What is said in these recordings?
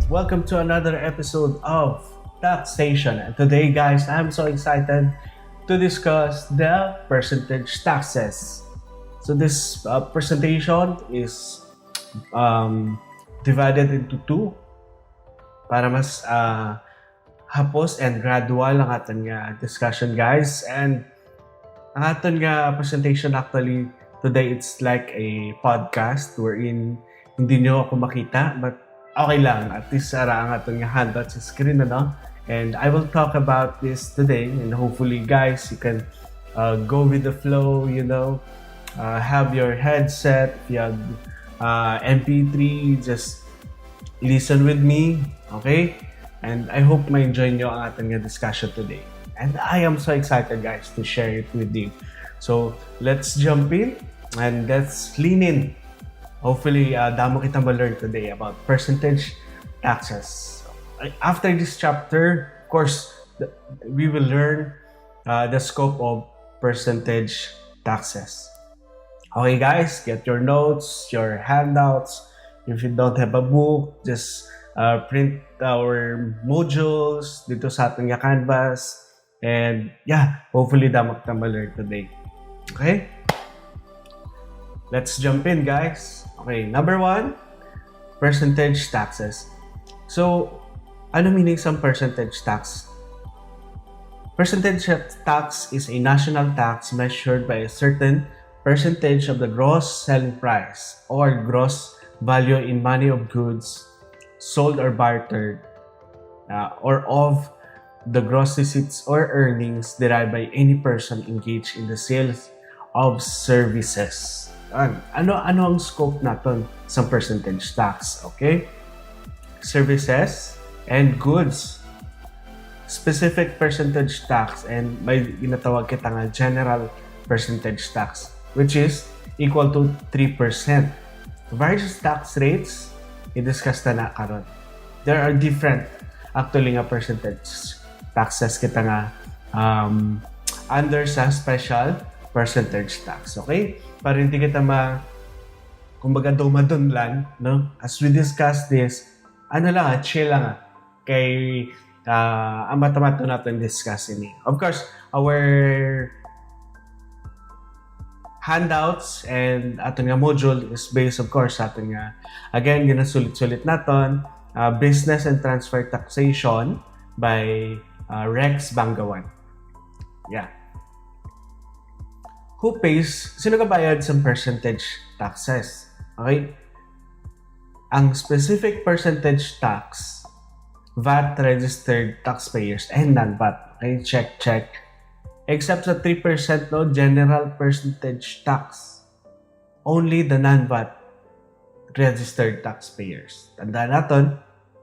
Welcome to another episode of Taxation. And today, guys, I'm so excited to discuss the percentage taxes. So this presentation is divided into two para mas hapos and gradual ang ating discussion, guys. And ang ating presentation actually today, it's like a podcast wherein hindi nyo ako makita, but okay lang, at least ang ating handout sa screen, ano? And I will talk about this today, and hopefully, guys, you can go with the flow, have your headset, if you have MP3, just listen with me, okay? And I hope ma-enjoy nyo ang ating discussion today. And I am so excited, guys, to share it with you. So, let's jump in and let's lean in. Hopefully, damo kita ma-learn today about percentage taxes. After this chapter, of course, we will learn the scope of percentage taxes. Okay, guys, get your notes, your handouts. If you don't have a book, just print our modules dito sa ating canvas. And yeah, hopefully, damo kita ma-learn today. Okay? Let's jump in, guys. Okay, number 1, percentage taxes. So, ano meaning sa percentage tax? Percentage tax is a national tax measured by a certain percentage of the gross selling price or gross value in money of goods sold or bartered or of the gross receipts or earnings derived by any person engaged in the sales of services. Ano ang scope natin sa percentage tax, okay? Services and goods. Specific percentage tax and may ginatawag kita nga general percentage tax, which is equal to 3%. Various tax rates, i-discuss na karon. There are different actually nga percentage taxes kita nga under sa special percentage tax, okay? Para hindi kita kumbaga dumadunlan, no? As we discuss this, chill lang kay ang matamato natin discuss ini. Of course, our handouts and aton nga module is based, of course, sa aton nga, again, ginasulit-sulit naton, Business and Transfer Taxation by Rex Banggawan. Yeah. Who pays? Sino ka bayad sa percentage taxes? Okay? Ang specific percentage tax, VAT registered taxpayers and non-VAT. Okay? Check. Except sa 3%, no, general percentage tax. Only the non-VAT registered taxpayers. Tandaan natin,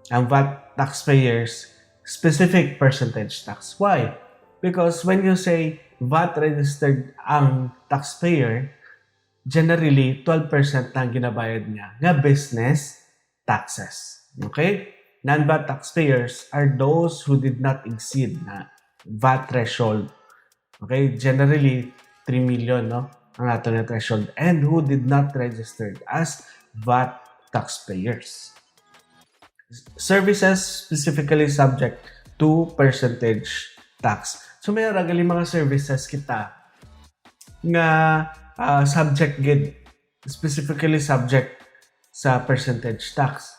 ang VAT taxpayers, specific percentage tax. Why? Because when you say VAT registered ang taxpayer, generally 12% ang ginabayad niya nga business taxes. Okay? Non-VAT taxpayers are those who did not exceed na VAT threshold. Okay? Generally 3 million, no? Ang ato na threshold, and who did not register as VAT taxpayers. Services specifically subject to percentage tax. So may ragali mga services kita nga subject gid, specifically subject sa percentage tax.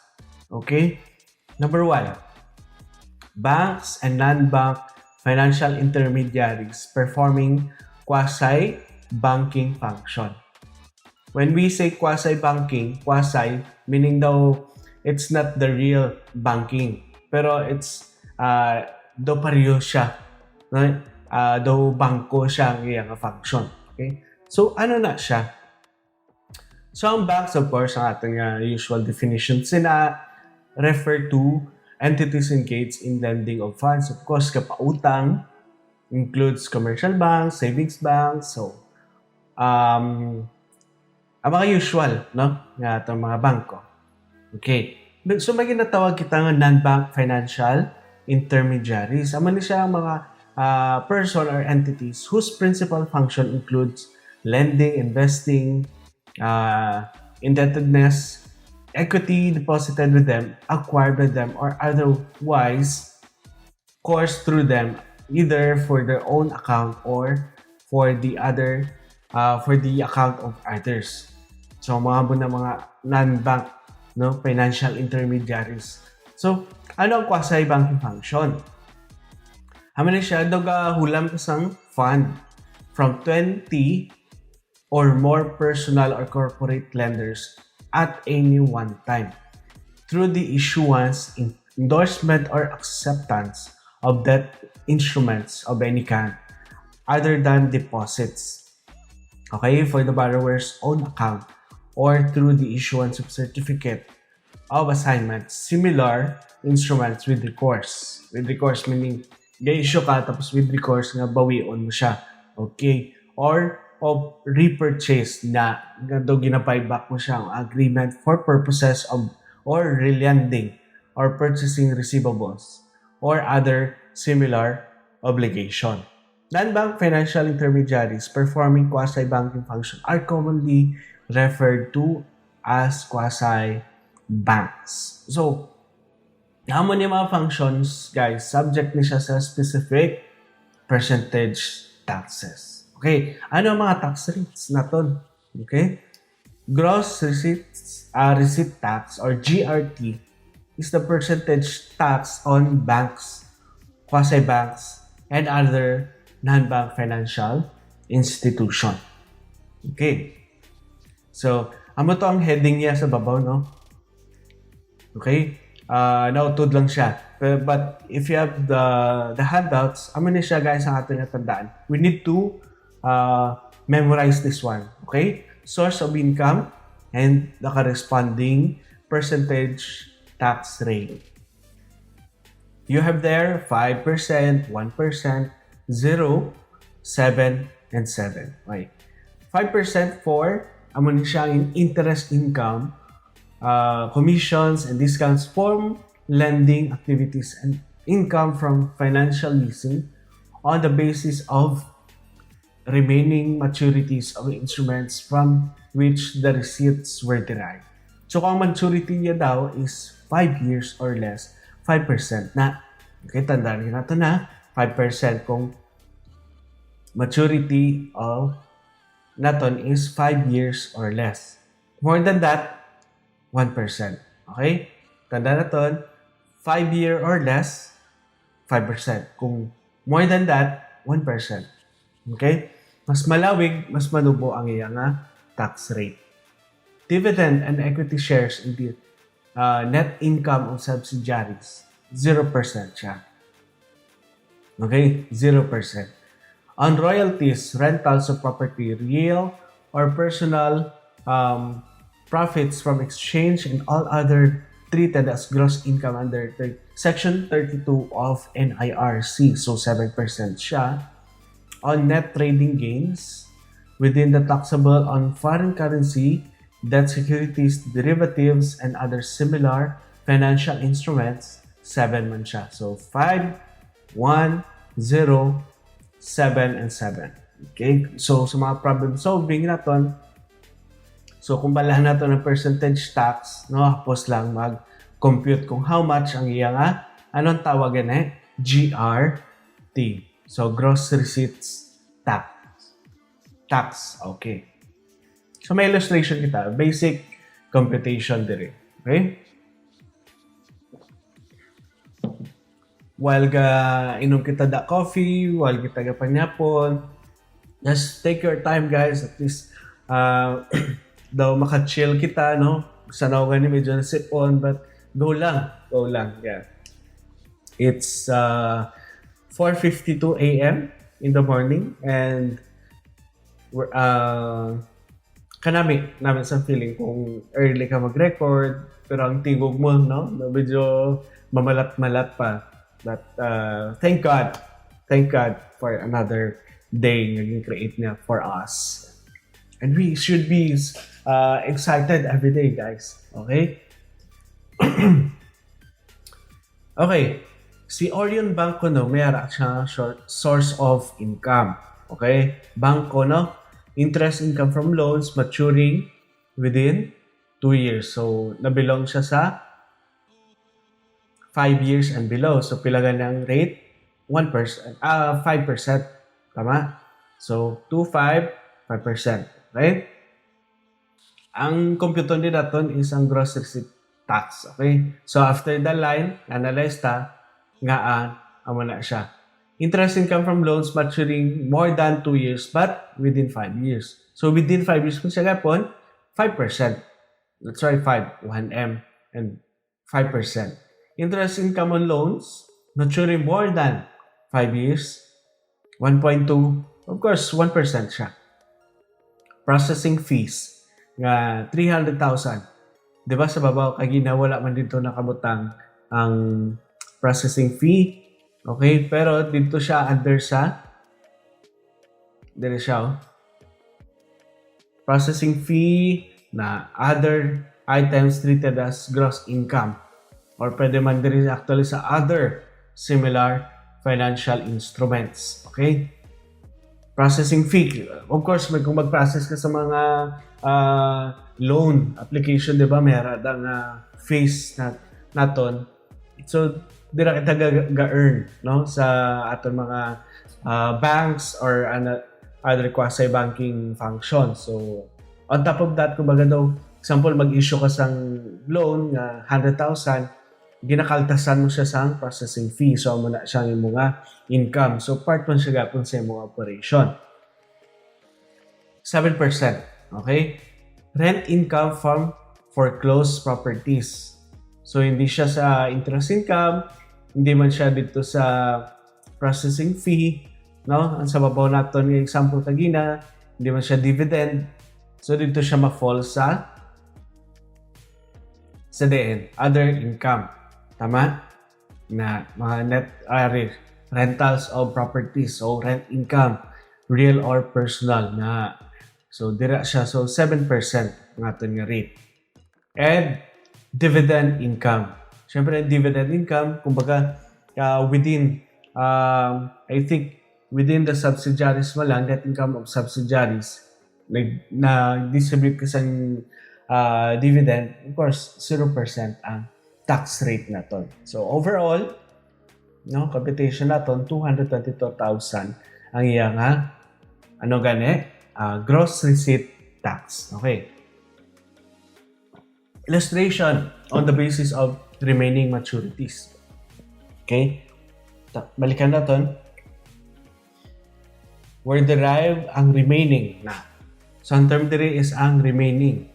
Okay? Number 1, banks and non-bank financial intermediaries performing quasi-banking function. When we say quasi-banking, quasi meaning daw it's not the real banking, pero it's daw pareho siya. Daw bangko siya ang iyang function. Okay? So, ano na siya? So, ang banks, of course, ang ating usual definition, sina refer to entities engaged in lending of funds. Of course, kapautang includes commercial banks, savings banks. So, ang mga usual, no? Nga itong mga bangko. Okay. So, may ginatawag kita ng non-bank financial intermediaries. Ama ni siya ang mga person or entities whose principal function includes lending, investing, indebtedness, equity deposited with them, acquired by them, or otherwise coursed through them, either for their own account or for the account of others. So mga non-bank, no, financial intermediaries. So ano ang quasi-banking function? Haman siya hulam isang fund from 20 or more personal or corporate lenders at any one time through the issuance, endorsement, or acceptance of debt instruments of any kind other than deposits, okay, for the borrower's own account, or through the issuance of certificate of assignment, similar instruments with recourse. With recourse meaning, ga-issue ka tapos with recourse nga bawion mo siya. Okay? Or of repurchase na ginabuyback mo siya ang agreement for purposes of or relending or purchasing receivables or other similar obligation. Non-bank financial intermediaries performing quasi-banking function are commonly referred to as quasi-banks. So, naman yung mga functions, guys, subject na siya sa specific percentage taxes. Okay, ano ang mga tax rates natin? Okay? Gross receipt tax or GRT is the percentage tax on banks, quasi-banks, and other non-bank financial institution. Okay. So, amo to ang heading niya sa babaw, no? Okay? Nautod lang siya. But if you have the handouts, amo na siya, guys, ang ating natandaan. We need to memorize this one. Okay? Source of income and the corresponding percentage tax rate. You have there 5%, 1%, 0, 7, and 7. Okay. 5% for amon siya in interest income, commissions and discounts from lending activities and income from financial leasing on the basis of remaining maturities of instruments from which the receipts were derived. So kung maturity niya daw is 5 years or less, 5% na. Okay, tandaan niyo na ito na 5% kung maturity of naton is 5 years or less. More than that, 1%. Okay? Tandaan naton, 5 year or less, 5%. Kung more than that, 1%. Okay? Mas malawig, mas manubo ang iyang tax rate. Dividend and equity shares in the net income of subsidiaries, 0% siya. Okay? 0%. On royalties, rentals of property, real or personal profits from exchange and all other treated as gross income under Section 32 of NIRC. So, 7% siya. On net trading gains within the taxable on foreign currency, debt securities, derivatives, and other similar financial instruments, 7 man siya. So, 5, 1, 0, 7, and 7. Okay? So, sa mga problem solving natin, so kung balahan natin ng percentage tax, no, hapos lang mag-compute kung how much ang iya anong tawagan GRT. So, gross receipts tax. Okay. So, may illustration kita. Basic computation diri. Okay? While inom kita da coffee, while kita panyapon, just take your time, guys. At least, daw maka-chill kita, no? Sanaw gani medyo na sip on, but go lang. Yeah. It's 4:52 a.m. in the morning, and we're namin sa feeling kung early ka mag-record, pero ang tingog mo, no? Medyo mamalat-malat pa. But thank God for another day naging create niya for us. And we should be excited every day, guys. Okay? Okay. Si Orion Banco, no, mayroon siya source of income. Okay? Banco, no? Interest income from loans maturing within 2 2 years. So, nabilong siya sa 5 years and below. So, pila ganang rate? 1%, 5%. Tama? So, 2, 5%. Right? Ang computon din natin is ang gross receipt tax. Okay? So, after the line, analyze ta, nga amo na siya. Interest income from loans maturing more than 2 years but within 5 years. So, within 5 years kung siya gapon, 5%. That's right, 5, 1M, and 5%. Interest income on loans maturing more than 5 years, 1.2, of course, 1% siya. Processing fees, nga 300,000. Diba sa babaw, kagina wala man dito nakabutang ang processing fee. Okay, pero dito siya under sa dire siya processing fee na other items treated as gross income or pwede man din actually sa other similar financial instruments. Okay? Processing fee. Of course, kung mag-process ka sa mga loan application, di ba, meron ang fees naton. So, dira kita ga-earn no sa aton mga banks or other quasi-banking functions. So, on top of that, kumbaga daw, example, mag-issue ka sang loan nga 100,000, ginakaltasan mo siya sang processing fee. So, mo na siyang mga income. So, part man siya gapon sa mga operation. 7%. Okay? Rent income from foreclosed properties. So, hindi siya sa interest income, hindi man siya dito sa processing fee, no? Ang sa babaw natin yung example kagina, hindi man siya dividend. So, dito siya ma-fall sa DN, other income. Tama? Na mga net rentals of properties, so rent income, real or personal na. So, dira siya. So, 7% ng aton nga rate. And dividend income. Siyempre, dividend income, kumbaga, within, I think, within the subsidiaries mo lang, net income of subsidiaries, na-distribute ka sa dividend, of course, 0% ang tax rate na to. So, overall, no, computation na to, 222,000 ang iya nga, gross receipt tax. Okay. Illustration on the basis of remaining maturities. Okay? Balikan natin. Where derived ang remaining na. So, ang term diri is ang remaining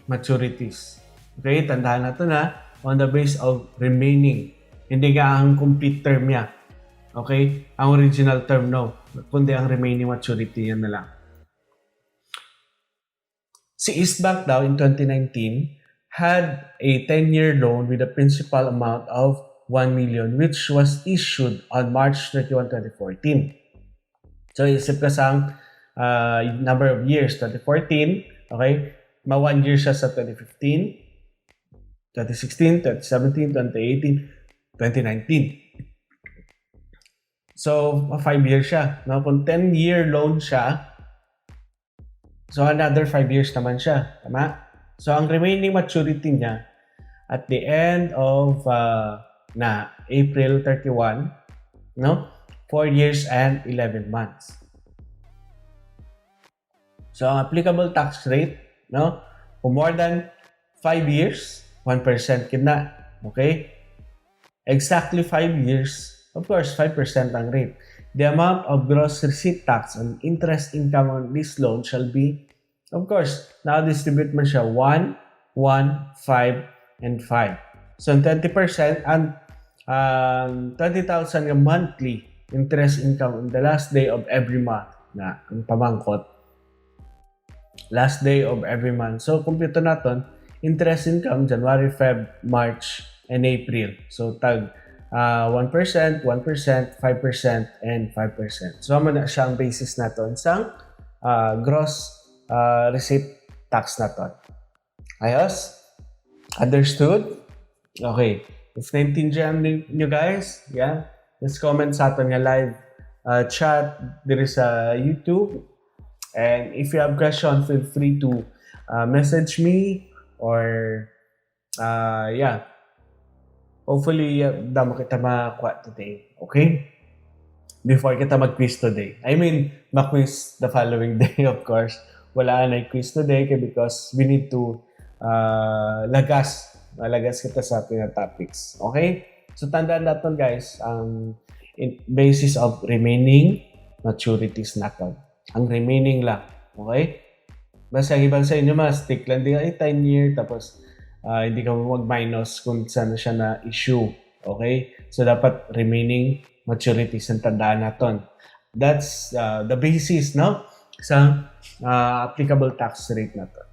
maturities. Okay? Tandaan natin na on the basis of remaining. Hindi ka ang complete term niya. Okay? Ang original term, no. Kundi ang remaining maturity, yan na lang. Si East Bank daw in 2019 had a 10-year loan with a principal amount of 1 million which was issued on March 31, 2014. So, isip ka sa number of years, 2014, okay? 1 year siya sa 2015, 2016, 2017, 2018, 2019. So, 5 years siya. No? Kung 10-year loan siya, so another 5 years naman siya. Tama? So, ang remaining maturity niya at the end of April 31, no? 4 years and 11 months. So, ang applicable tax rate, no? For more than 5 years, 1% kina. Okay? Exactly 5 years, of course, 5% ang rate. The amount of gross receipt tax on interest income on this loan shall be, of course, now distribute man siya 1, 1, 5, and 5. So, 20% and 20,000 yung monthly interest income on the last day of every month na ang pamangkot. Last day of every month. So, compute natin, interest income, January, Feb, March, and April. So, tag 1%, 1%, 5%, and 5%. So, na siya ang basis natin sa gross receipt tax natin. Ayos? Understood? Okay. If naintindihan nyo guys, yeah, just comment sa atin nga live chat dito sa YouTube. And if you have question, feel free to message me or yeah, hopefully damo kita makuha today. Okay? Before kita mag-quiz today. I mean, ma-quiz the following day, of course. Wala na quiz today because we need to malagas kita sa ating topics. Okay? So, tandaan natin guys, ang basis of remaining maturities natin. Ang remaining lang. Okay? Basta ang ibang sa inyo, stick lang din ay 10 year, tapos hindi ka mag-minus kung saan siya na issue. Okay? So, dapat remaining maturities ang tandaan natin. That's the basis, no? Sa applicable tax rate natin.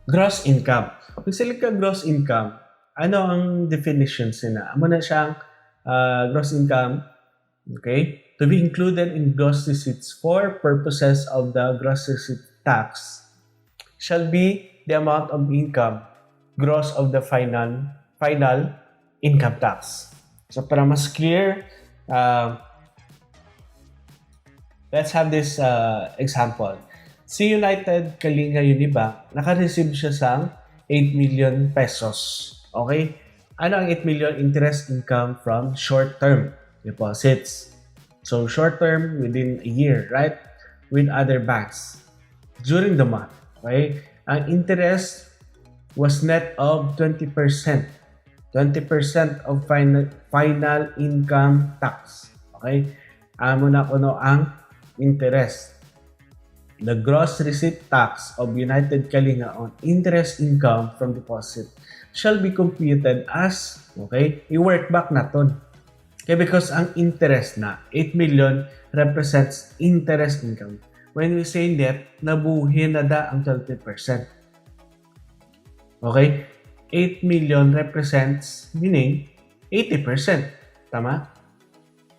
Gross income. Pag select ka gross income, ano ang definitions nila? Amo na siyang gross income, okay? To be included in gross receipts for purposes of the gross receipt tax shall be the amount of income gross of the final income tax. So para mas clear, let's have this example. Si United Kalinga Unibank, naka-receive siya sa 8 million pesos. Okay? Ano ang 8 million? Interest income from short-term deposits. So, short-term within a year, right? With other banks. During the month, okay? Ang interest was net of 20%. 20% of final income tax. Okay? Amo na kuno ang interest. The gross receipt tax of United Kalinga on interest income from deposit shall be computed as, okay, i-work back naton. Okay, because ang interest na 8 million represents interest income. When we say debt, nabuhin na da ang 20%. Okay? 8 million represents, meaning 80%. Tama?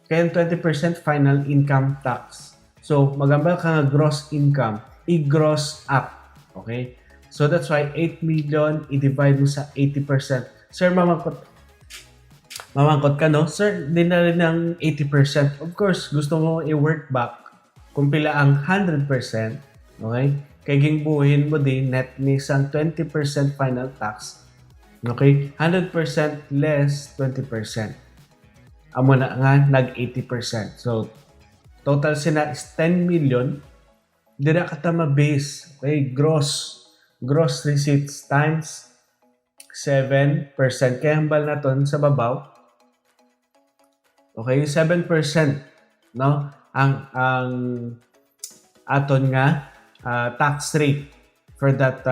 Kaya 20% final income tax. So, magambal ka nga gross income, i-gross up. Okay? So, that's why 8 million, i-divide mo sa 80%. Sir, mamangkot ka, no? Sir, di na rin ang 80%. Of course, gusto mo i-work back kung pila ang 100%. Okay? Kaya gingbuhin mo din net ni isang 20% final tax. Okay? 100% less 20%. Amo na nga, nag-80%. So, total sina is 10 million. Dira ka tama base. Okay? Gross receipts times 7%. Kaya hambal na ton sa babaw. Okay, 7%, no? Ang aton nga tax rate for that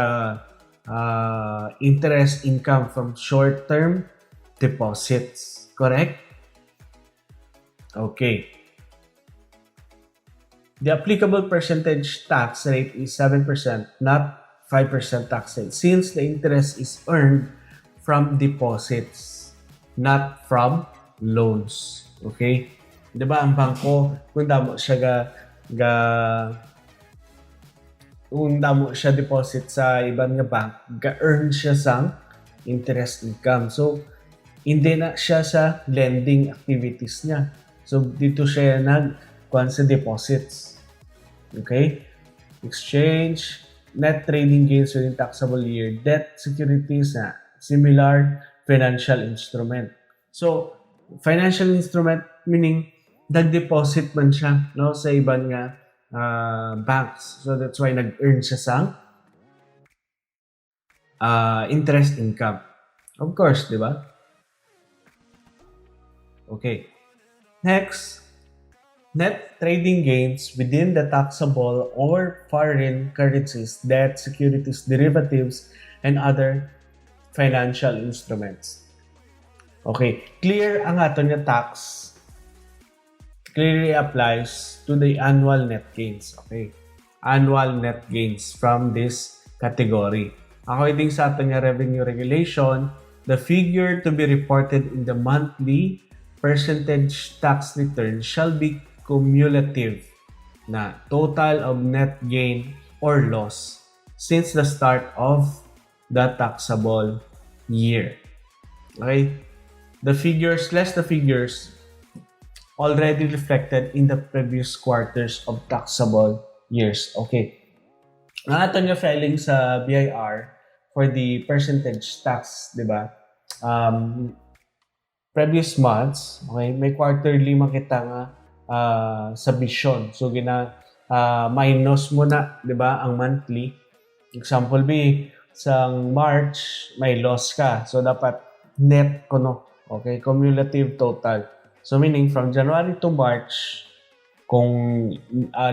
interest income from short-term deposits. Correct? Okay. The applicable percentage tax rate is 7%, not 5% tax rate, since the interest is earned from deposits, not from loans. Okay? 'Di ba ang bangko kung damo siya kung damo siya deposit sa ibang nga bank, ga-earn siya sang interest income. So hindi na siya sa lending activities niya. So dito siya nagkuhan sa deposits. Okay? Exchange, net trading gains within taxable year, debt securities na similar financial instrument. So financial instrument meaning nag-deposit man siya, no, sa ibang nga banks. So that's why nag-earn siya sang interest income. Of course, di ba? Okay. Next, net trading gains within the taxable or foreign currencies, debt, securities, derivatives, and other financial instruments. Okay, clear ang aton nga tax clearly applies to the annual net gains. Okay, annual net gains from this category. According sa aton nga revenue regulation, the figure to be reported in the monthly percentage tax return shall be cumulative na total of net gain or loss since the start of the taxable year. Okay? The figures, less the figures already reflected in the previous quarters of taxable years. Okay. Ang ato nga filing sa BIR for the percentage tax, di ba? Previous months, okay, may quarterly makita nga submission. So minus mo na, 'di ba, ang monthly. Example B, sa March may loss ka. So dapat net kuno. Okay, cumulative total. So meaning from January to March, kung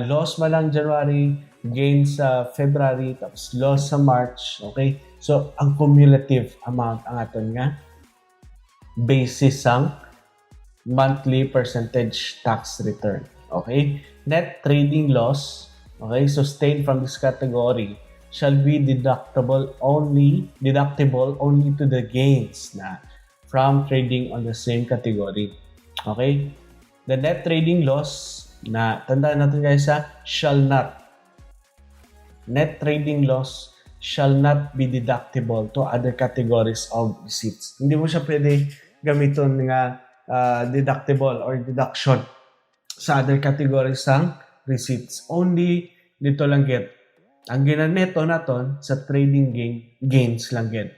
loss man lang January, gain sa February, tapos loss sa March, okay? So ang cumulative amount ang aton nga basis ang monthly percentage tax return. Okay? Net trading loss, okay, sustained from this category shall be deductible only to the gains na from trading on the same category. Okay? The net trading loss na tandaan natin guys shall not. Net trading loss shall not be deductible to other categories of receipts. Hindi mo siya pwede gamiton nga deductible or deduction sa other categories ng receipts. Only dito lang get. Ang ginaneto naton sa trading gains lang get.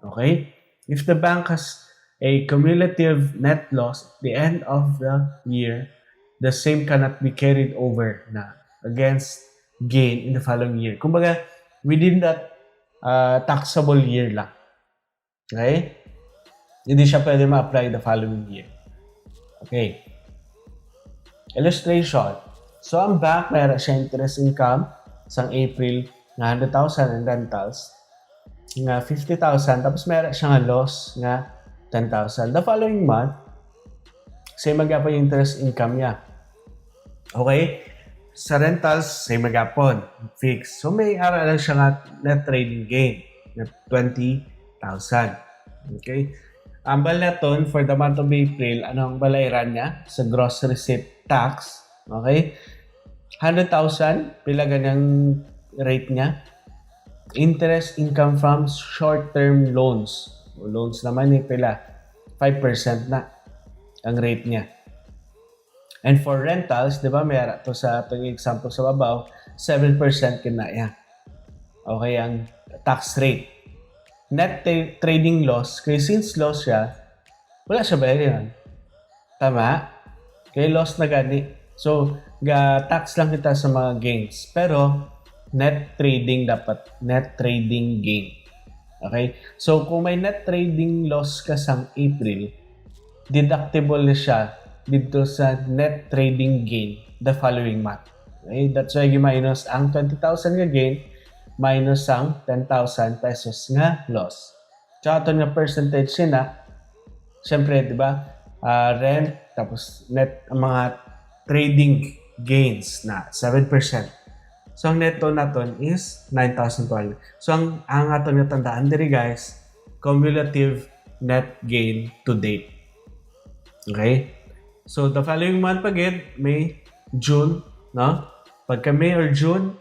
Okay? If the bank has a cumulative net loss at the end of the year, the same cannot be carried over na against gain in the following year. Kumbaga, within that taxable year lang. Okay? Hindi siya pwede ma-apply the following year. Okay. Illustration. So, ang bank mayroon siya interest income sa April nga 100,000 in rentals nga 50,000 tapos mayroon siya nga loss nga 10,000. The following month, same magapon yung interest income niya. Okay? Sa rentals, same magapon. Fixed. So, may ara lang siya nga net trading gain na 20,000. Okay? Ang balaton for the month of April, ano ang balayran niya sa gross receipt tax? Okay? 100,000, pila ganyang rate niya. Interest income from short-term loans. O loans naman pila. 5% na ang rate niya. And for rentals, di ba, may to sa itong example sa babaw, 7% kinaya. Okay, ang tax rate. Net trading loss, kaya since loss siya, wala siya bayaran. Tama? Kaya loss na gani. So, tax lang kita sa mga gains. Pero, net trading dapat. Net trading gain. Okay? So, kung may net trading loss ka sa April, deductible na siya dito sa net trading gain the following month. Okay? That's why minus ang 20,000 nga gain minus ang 10,000 pesos nga loss. Tsaka ito nga percentage na, syempre, di ba, rent, tapos net, ang mga trading gains na 7%. So, ang neto natin is 9,200. So, ang ato nga tandaan diri guys, cumulative net gain to date. Okay? So, the following month again, May, June, no? Pagka May or June,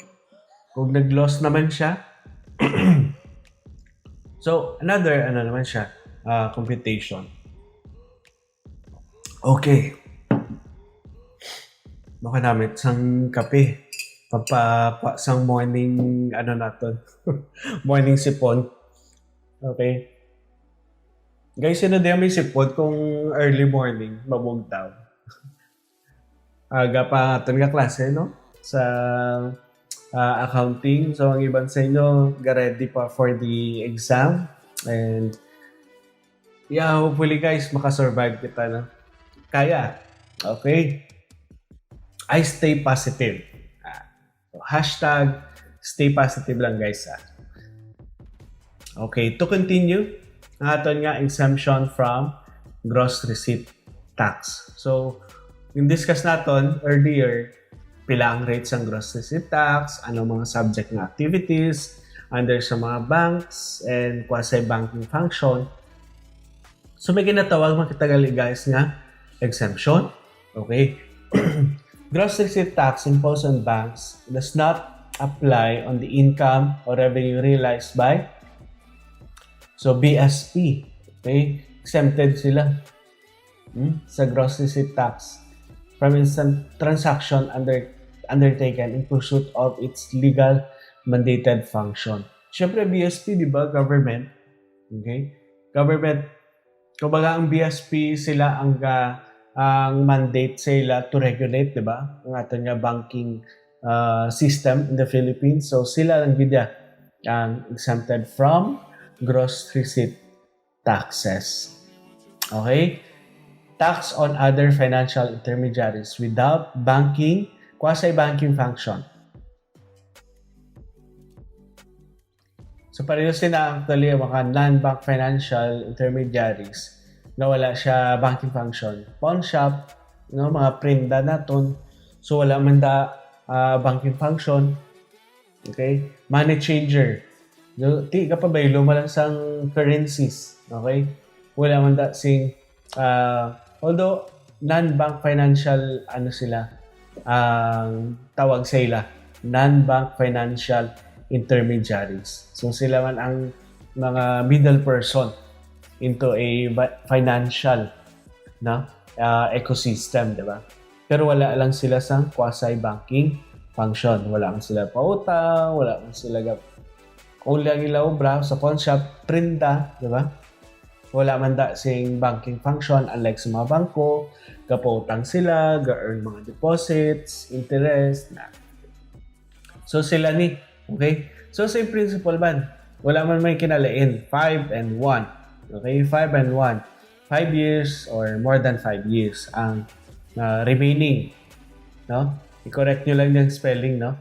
kung nag-loss naman siya, so, another, naman siya, computation. Okay. Baka namin sang kape. Sang morning, natin. Morning sipon. Okay. Guys, sino din may sipon kung early morning, mabugtaw. Aga pa natin nga klase, no? Sa accounting. So, ang iban sa inyo, ready pa for the exam. And, yeah, hopefully guys, makasurvive kita na. Kaya. Okay. I stay positive. So, hashtag stay positive lang guys. Okay, to continue, natin nga exemption from gross receipt tax. So, yung discuss natin earlier, pila ang rates ng gross receipt tax, ano mga subject na activities, under sa mga banks, and quasi-banking function. So, may ginatawag makitagali guys nga exemption. Okay? Gross receipt tax imposed on banks does not apply on the income or revenue realized by BSP. Okay? Exempted sila sa gross receipt tax from instant transaction undertaken in pursuit of its legal mandated function. Siyempre, BSP, di ba? Government. Okay? Government. Kumbaga, ang BSP sila ang mandate sila to regulate, di ba? Ang ato nga banking system in the Philippines. So, sila lang gidya ang exempted from gross receipt taxes. Okay? Tax on other financial intermediaries without banking, quasi-banking function. So pareho sila actually mga non-bank financial intermediaries na wala siya banking function. Pawn shop, mga prinda naton. So wala man banking function. Okay? Money changer. Ti ka pa ba lumalang sang currencies. Okay? Wala man sing although non-bank financial sila ang tawag sa ila, non-bank financial intermediaries. So sila man ang mga middle person into a financial ecosystem, di ba? Pero wala lang sila sa quasi-banking function. Wala lang sila pautang, wala lang sila only ang ilaw bra sa pawn shop, printa, di ba? Wala man sing banking function unlike sa mga bangko, kapautang sila, ga-earn mga deposits, interest, So sila ni, okay? So same principle man. Wala man may kinalain. 5 and 1. Okay? 5 and 1. 5 years or more than 5 years ang remaining. No? I-correct nyo lang yung spelling, no?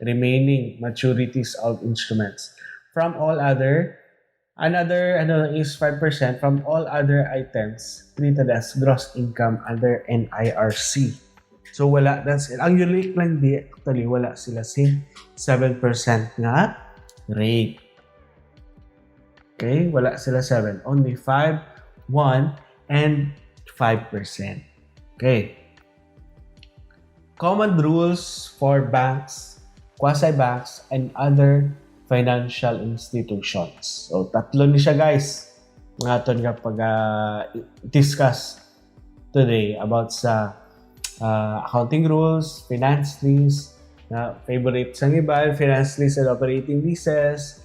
Remaining maturities of instruments. From all other, another is 5% from all other items treated as gross income under NIRC. So wala, that's it. Ang unique lang actually wala sila sing 7% nga rate. Okay, wala sila 7. Only 5, 1, and 5%. Okay. Common rules for banks, quasi-banks, and other financial institutions. So tatlo ni siya guys. Mga aton nga pag-discuss today about sa accounting rules, finance lease, favorite sang iba, finance lease and operating leases,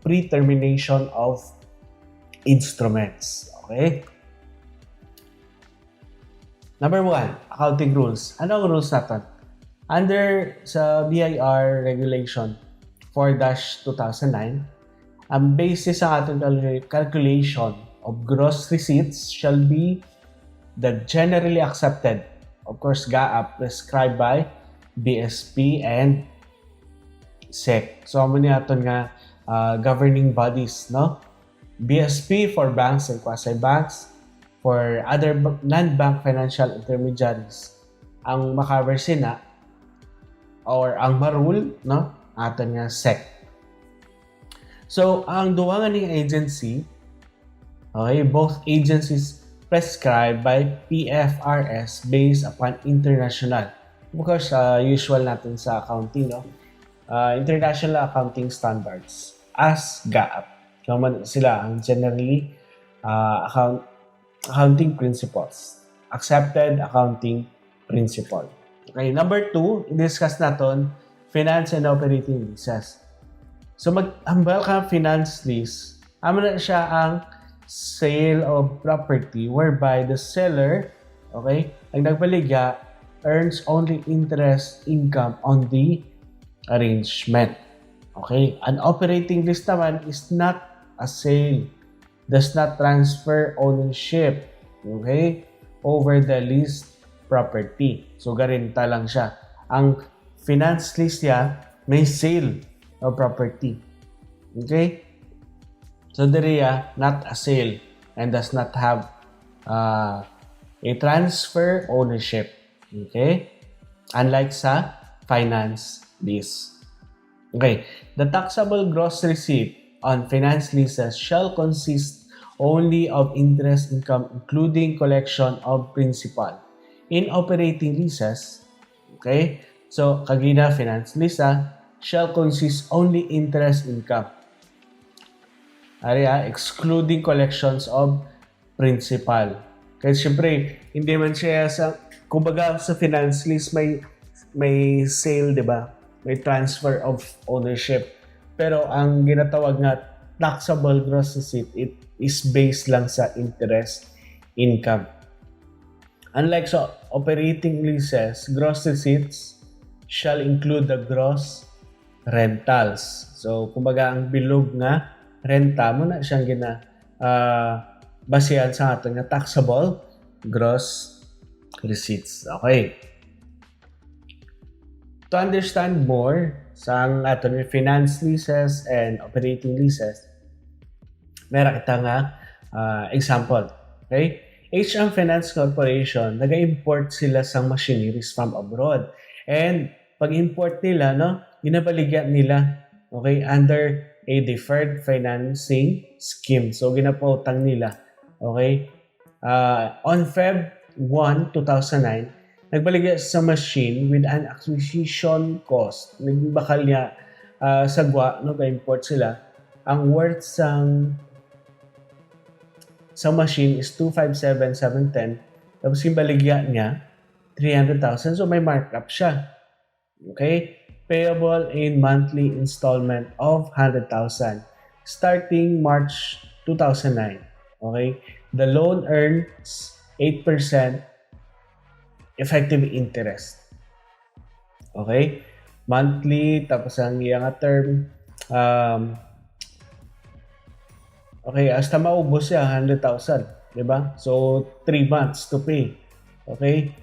pre-termination of instruments. Okay? Number 1, accounting rules. Ano ang rules natin? Under sa BIR Regulation 4-2009, ang basis sa ating calculation of gross receipts shall be the generally accepted, of course, GAAP, prescribed by BSP and SEC. So, ano niya ito nga governing bodies, no? BSP for banks and quasi-banks, for other non-bank financial intermediaries. Ang makaver sina, or ang marule, no? Ato nga SEC. So, ang duwangan ng agency, okay, both agencies prescribed by PFRS based upon international. Of course, usual natin sa accounting, no? International accounting standards as GAAP. So, sila ang generally accounting principles. Accepted accounting principle. Okay, number 2, i-discuss natin finance and operating leases. So, mag-ambal ka finance lease, na siya ang sale of property whereby the seller, okay, ang nagbaligya earns only interest income on the arrangement. Okay? An operating lease naman is not a sale. Does not transfer ownership, okay, over the leased property. So, garanta lang siya. Ang finance lease niya may sale of property. Okay? So, there not a sale and does not have a transfer ownership. Okay? Unlike sa finance lease. Okay. The taxable gross receipt on finance leases shall consist only of interest income including collection of principal. In operating leases, okay, so kagina finance lease shall consist only interest income. Excluding collections of principal. Kasi syempre, hindi man siya kumbaga sa finance lease may sale, di ba? may transfer of ownership. Pero ang ginatawag nga taxable gross receipt, it is based lang sa interest income. Unlike sa operating leases, gross receipts shall include the gross rentals. So, kumbaga ang bilog nga renta mo na siyang basihan sa ating nga taxable gross receipts. Okay. To understand more sa ating finance leases and operating leases, meron kita nga example. Okay? HM Finance Corporation, nag-import sila sa machineries from abroad. And pag-import nila, no, ginabaligyan nila, okay, under a deferred financing scheme. So, ginapautang nila. Okay? On Feb 1, 2009, nagbaligya sa machine with an acquisition cost. Nagbakal niya sagwa, no, ga-import sila. Ang worth sa machine is 257,710. Tapos yung baligya niya, 300,000. So may markup siya. Okay? Payable in monthly installment of 100,000 starting March 2009. Okay? The loan earns 8% effective interest. Okay? Monthly, tapos ang iyang term, okay, hasta maubos siya, 100,000. Diba? So, 3 months to pay. Okay?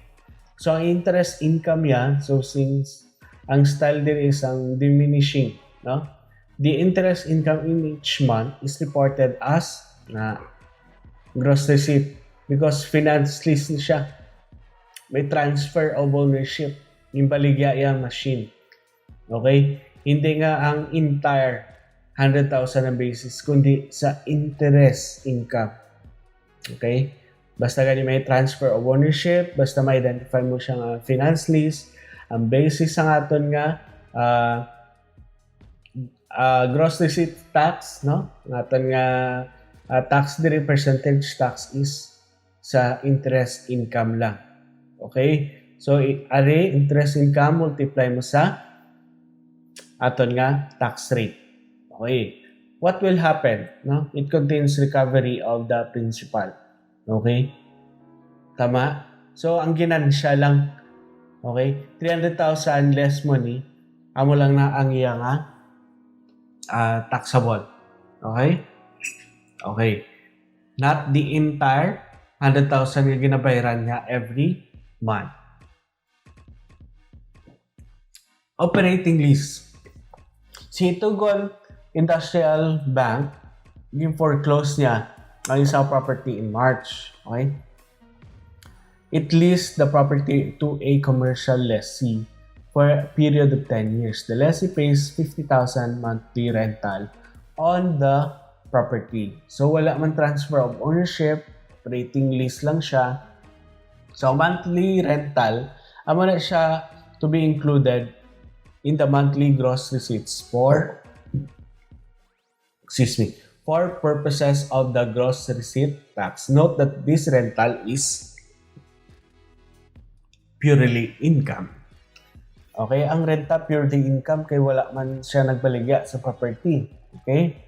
So, ang interest income yan, so since ang style din is ang diminishing, no? The interest income in each month is reported as gross receipt because finance lease siya. May transfer of ownership. Yung baligya yung machine. Okay? Hindi nga ang entire 100,000 ang basis, kundi sa interest income. Okay? Basta ganyan may transfer of ownership, basta ma-identify mo siyang finance lease, ang basis ang aton nga gross receipt tax, no? Ang aton nga tax diri percentage tax is sa interest income lang. Okay? So, array interest income multiply mo sa aton nga tax rate. Okay. What will happen? No? It contains recovery of the principal. Okay? Tama? So, ang ginansya lang, okay? 300,000 less money, amo lang na ang iya nga taxable. Okay? Okay. Not the entire 100,000 nga ginabayaran niya every month. Operating lease. Si Tugon Industrial Bank, yung foreclose niya ang isang property in March. Okay? It leased the property to a commercial lessee for a period of 10 years. The lessee pays 50,000 monthly rental on the property. So, wala man transfer of ownership, operating lease lang siya. So, monthly rental, amo na siya to be included in the monthly gross receipts for purposes of the gross receipt tax. Note that this rental is purely income. Okay, ang renta purely income kay wala man siya nagbaligya sa property. Okay?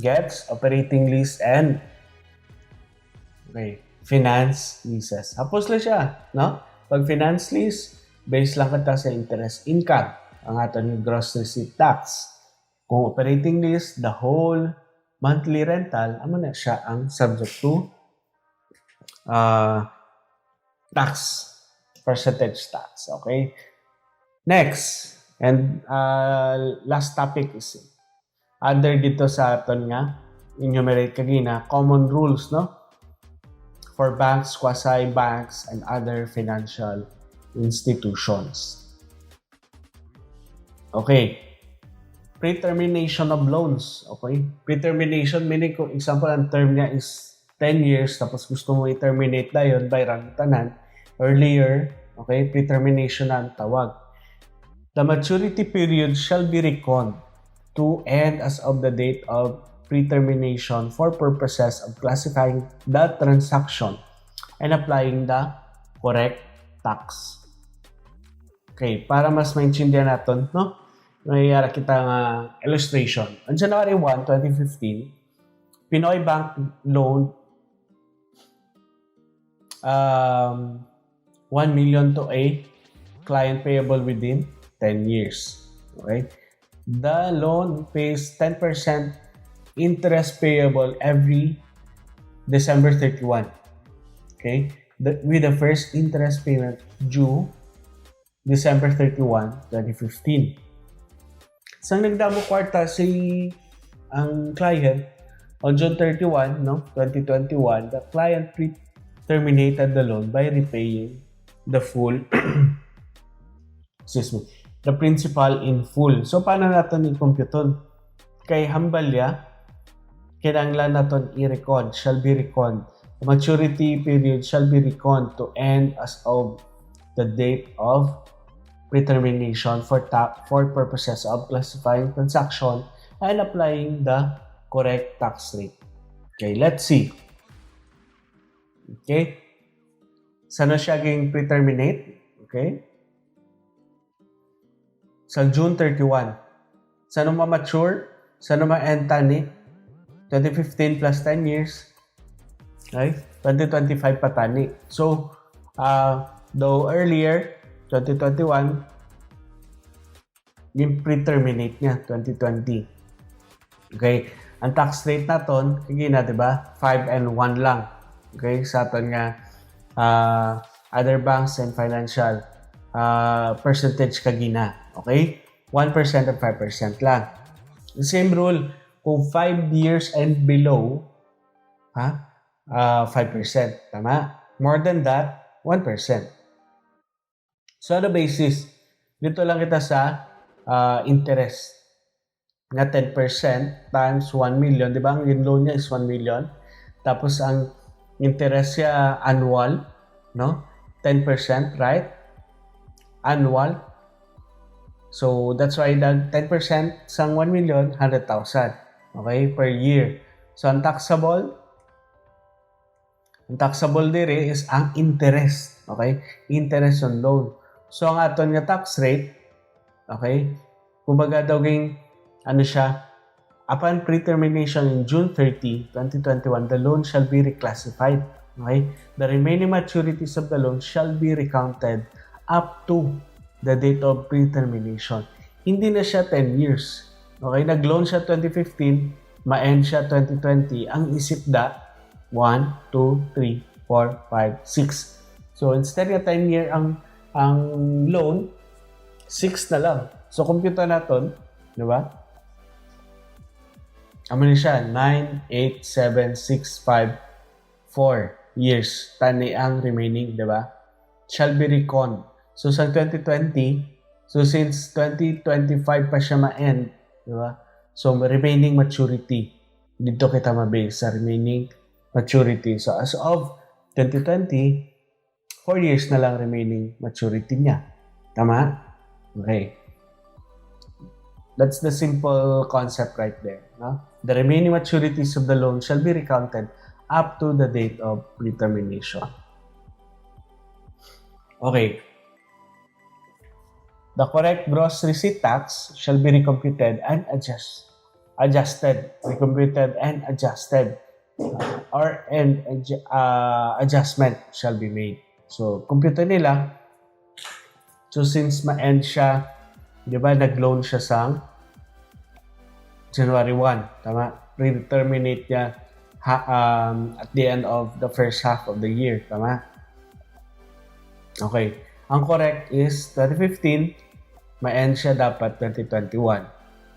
Gets, operating lease and finance leases. Hapos lang siya, no? Pag finance lease, based lang kita sa interest income, ang aton gross receipt tax. Kung operating lease, the whole monthly rental, amo na siya ang subject to tax, percentage tax. Okay? Next, and last topic is under dito sa aton nga, enumerate kagina, common rules, no? For banks, quasi-banks, and other financial institutions. Okay. Pre-termination of loans. Okay? Pre-termination, meaning kung example, ang term niya is 10 years, tapos gusto mo i-terminate na yun by tanan earlier, okay? Pre-termination na ang tawag. The maturity period shall be reckoned to end as of the date of pre-termination for purposes of classifying the transaction and applying the correct tax. Okay, para mas maintindihan natin, no? Mayayara kita nga illustration. On January 1, 2015, Pinoy Bank loaned 1 million to a client payable within 10 years. Okay? The loan pays 10% interest payable every December 31. Okay? With the first interest payment due December 31, 2015. Sang nagdamo kwarta si ang client on June 31, 2021, the client terminated the loan by repaying the full the principal in full. So paano natin i-compute? Kay hambalya, kailangan natin i-recon, shall be recon. The maturity period shall be recon to end as of the date of pre-termination for purposes of classifying transaction and applying the correct tax rate. Okay, let's see. Okay? Saan siya ging pre-terminate? Okay? Sa June 31. Saan ma-mature? Saan ma-end tani? 2015 plus 10 years. Okay? 2025 pa tani. So, though earlier, 2021, yung pre-terminate niya, 2020. Okay? Ang tax rate natin, kagina, diba? 5 and 1 lang. Okay? Sa atin nga, other banks and financial percentage kagina. Okay? 1% and 5% lang. The same rule, kung 5 years and below, 5%. Tama? More than that, 1%. So, ano basis? Dito lang kita sa interest. Nga 10% times 1 million. Di ba? Ang loan niya is 1 million. Tapos, ang interest niya annual, no? 10%, right? Annual. So, that's why the 10% sang 1 million, 100,000. Okay? Per year. So, ang taxable dire is ang interest. Okay? Interest on loan. So, ang aton nga tax rate, okay? Kumbaga daw ging, upon pre-termination in June 30, 2021, the loan shall be reclassified. Okay? The remaining maturities of the loan shall be recounted up to the date of pre-termination. Hindi na siya 10 years. Okay? Nag-loan siya 2015, ma-end siya 2020. Ang isip 1, 2, 3, 4, 5, 6. So, instead ng 10 year ang loan, 6 na lang. So, compute natin, di ba? Ano na siya? 9, 8, 7, 6, 5, 4 years. Tani ang remaining, di ba? Shall be reckoned. So, sa 2020, so since 2025 pa siya ma-end, di ba? So, remaining maturity. Dito kita mabase sa remaining maturity. So, as of 2020, 4 years na lang remaining maturity niya. Tama? Okay. That's the simple concept right there. No? The remaining maturities of the loan shall be recounted up to the date of pre-termination. Okay. The correct gross receipt tax shall be recomputed and adjusted. Recomputed and adjusted. Adjustment shall be made. So, compute nila. So, since ma-end siya, di ba, nag-loan siya sa January 1. Tama? Pre-terminate niya at the end of the first half of the year. Tama? Okay. Ang correct is 2015, ma-end siya dapat 2021.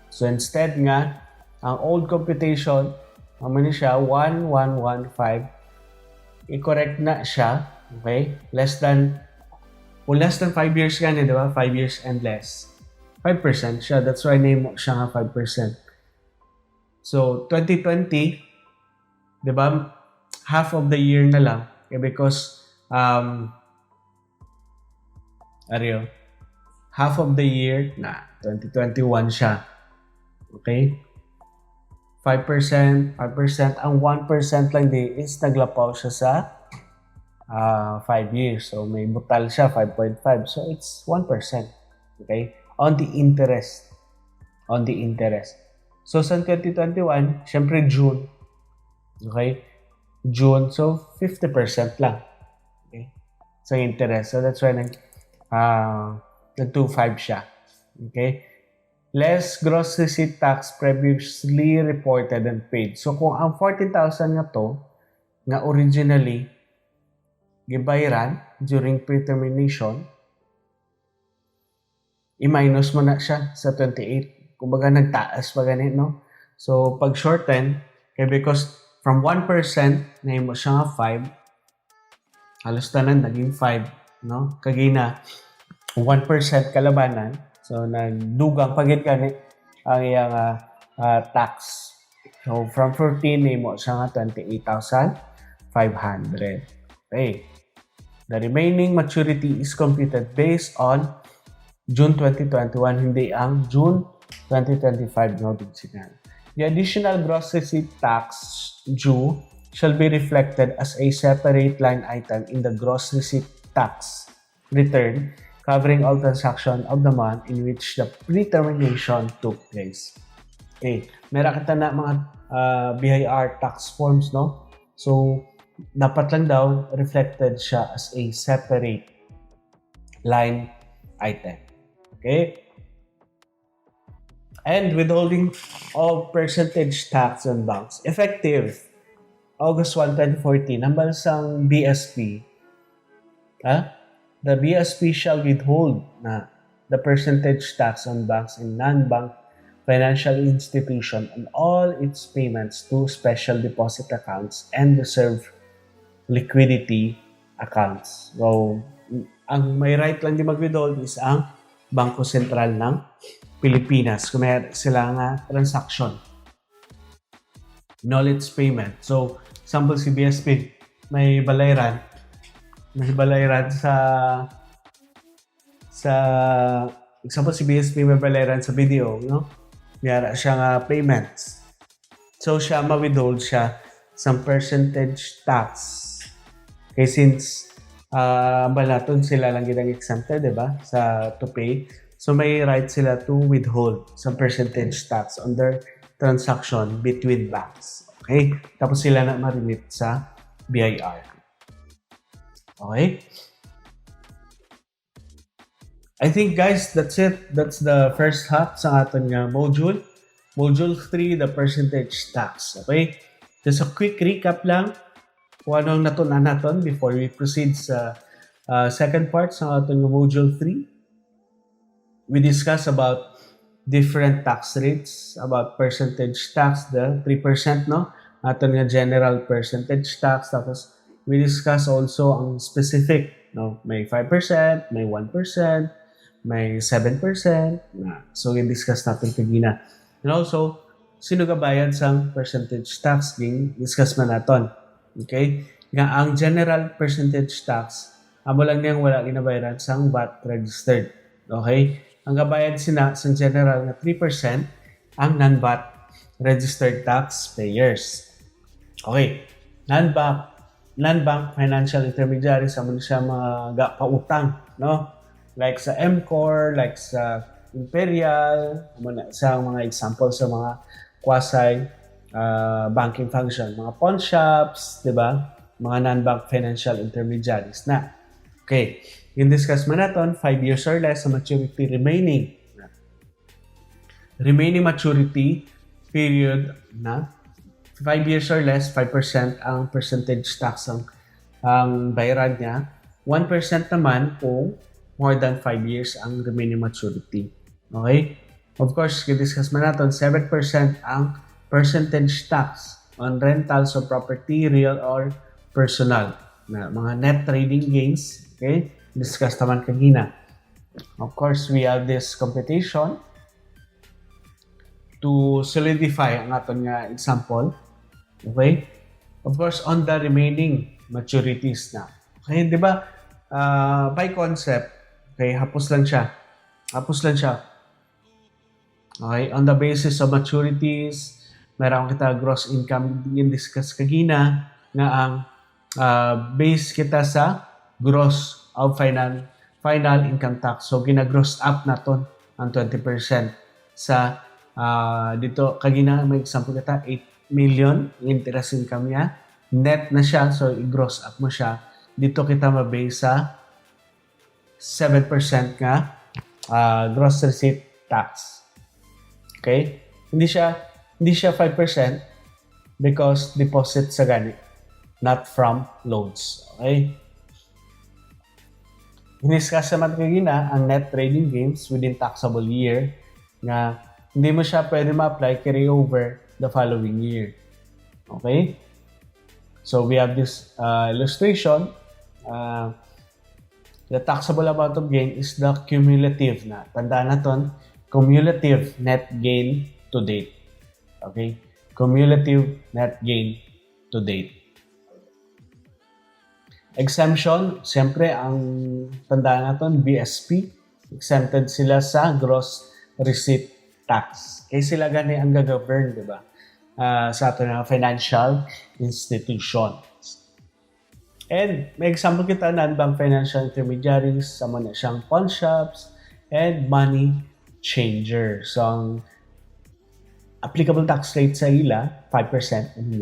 So, instead nga, ang old computation, naman siya, 1115, i-correct na siya. Okay? Less than 5 years ka di ba? 5 years and less. 5% siya. That's why name siya nga 5%. So, 2020, di ba? Half of the year na lang. Because, half of the year na 2021 siya. Okay? 5%. Ang 1% lang di is naglapaw siya sa 5 years. So may butal siya 5.5. So it's 1%. Okay? On the interest. On the interest. So sa 2021, syempre June. Okay? June. So 50% lang. Okay? Sa interest. So that's why nag-2.5 siya. Okay? Less gross receipt tax previously reported and paid. So kung ang 14,000 nga to, nga originally gibayaran during pre-termination, i-minus mo na siya sa 28. Kumbaga nagtaas pa ganit, no? So pag shorten, kaya because from 1% na mo siya nga 5, halos tanan naging 5, no? Kagina 1% kalabanan. So nagdugang pagit gani ang iyang tax. So from 14 na mo siya nga 28,500. Okay. The remaining maturity is computed based on June 2021, hindi ang June 2025 no signal. The additional gross receipt tax due shall be reflected as a separate line item in the gross receipt tax return covering all transactions of the month in which the pre-termination took place. Okay, meron kita na mga BIR tax forms, no? So, dapat lang daw reflected siya as a separate line item. Okay? And withholding of percentage tax on banks. Effective August 1, 2014, ang bansang BSP, the BSP shall withhold the percentage tax on banks and non-bank financial institution on all its payments to special deposit accounts and reserve liquidity accounts. So, ang may right lang di mag-withhold is ang Bangko Sentral ng Pilipinas. Kung may sila nga transaction. In all its payment. So, example si BSP, may balayran sa example si BSP may balayran sa video, no? Mayara siya nga payments. So, siya ma-withhold siya some percentage tax. Okay, since balaton sila lang ginang exempted, diba? To pay. So, may right sila to withhold some percentage tax on their transaction between banks. Okay? Tapos sila na ma-remit sa BIR. Okay? I think, guys, that's it. That's the first half sa ating module. Module 3, the percentage tax. Okay? Just a quick recap lang kung anong natunan natin before we proceed sa second part sa ating module 3. We discuss about different tax rates, about percentage tax, the 3%, no? Ating nga general percentage tax. Tapos, we discuss also ang specific, no? May 5%, may 1%, may 7%. So, i-discuss natin kagina. And also, sino gabayad sa percentage tax? Discuss man natin. Okay? Nga ang general percentage tax, amo lang niyang wala ginabayaran sa VAT registered. Okay? Ang gabayad sina sa general na 3% ang non-VAT registered tax payers. Okay. Non-bank financial intermediaries, amo siya mga pautang, no? Like sa MCOR, like sa Imperial, sa mga example sa mga quasi banking function, mga pawn shops, di ba? Mga non-bank financial intermediaries na. Okay, yung discuss man natin, 5 years or less sa maturity remaining. Remaining maturity period na 5 years or less, 5% ang percentage tax ang bayaran niya. 1% naman kung more than 5 years ang remaining maturity. Okay? Of course, i-discuss man natin, 7% ang percentage tax on rentals of property, real or personal. Na mga net trading gains. Okay? Discuss naman kanina. Of course, we have this computation to solidify ang aton nga example. Okay? Of course, on the remaining maturities na. Okay, di ba? By concept, okay, hapos lang siya. Okay, on the basis of maturities, meron kita gross income din discuss kagina nga ang base kita sa gross of final income tax. So, gina-gross up naton ang 20% sa dito kagina may example kita 8 million interest income niya. Net na siya, so i-gross up mo siya. Dito kita mabase sa 7% nga gross receipt tax. Okay? Hindi siya 5% because deposit sa gani, not from loans. Okay? Hiniskas naman kagina ang net trading gains within taxable year nga hindi mo siya pwede ma-apply carry over the following year. Okay? So we have this illustration. The taxable amount of gain is the cumulative na. Tandaan natin, cumulative net gain to date. Okay? Cumulative net gain to date. Exemption, siyempre, ang tandaan natin, BSP, exempted sila sa gross receipt tax. Kaya sila gani ang gag-govern, di ba? Sa ato na financial institution. And may example kita non-bank financial intermediaries, sama na siyang pawn shops, and money changer. So, ang applicable tax rate sa ila, 5% and 1%.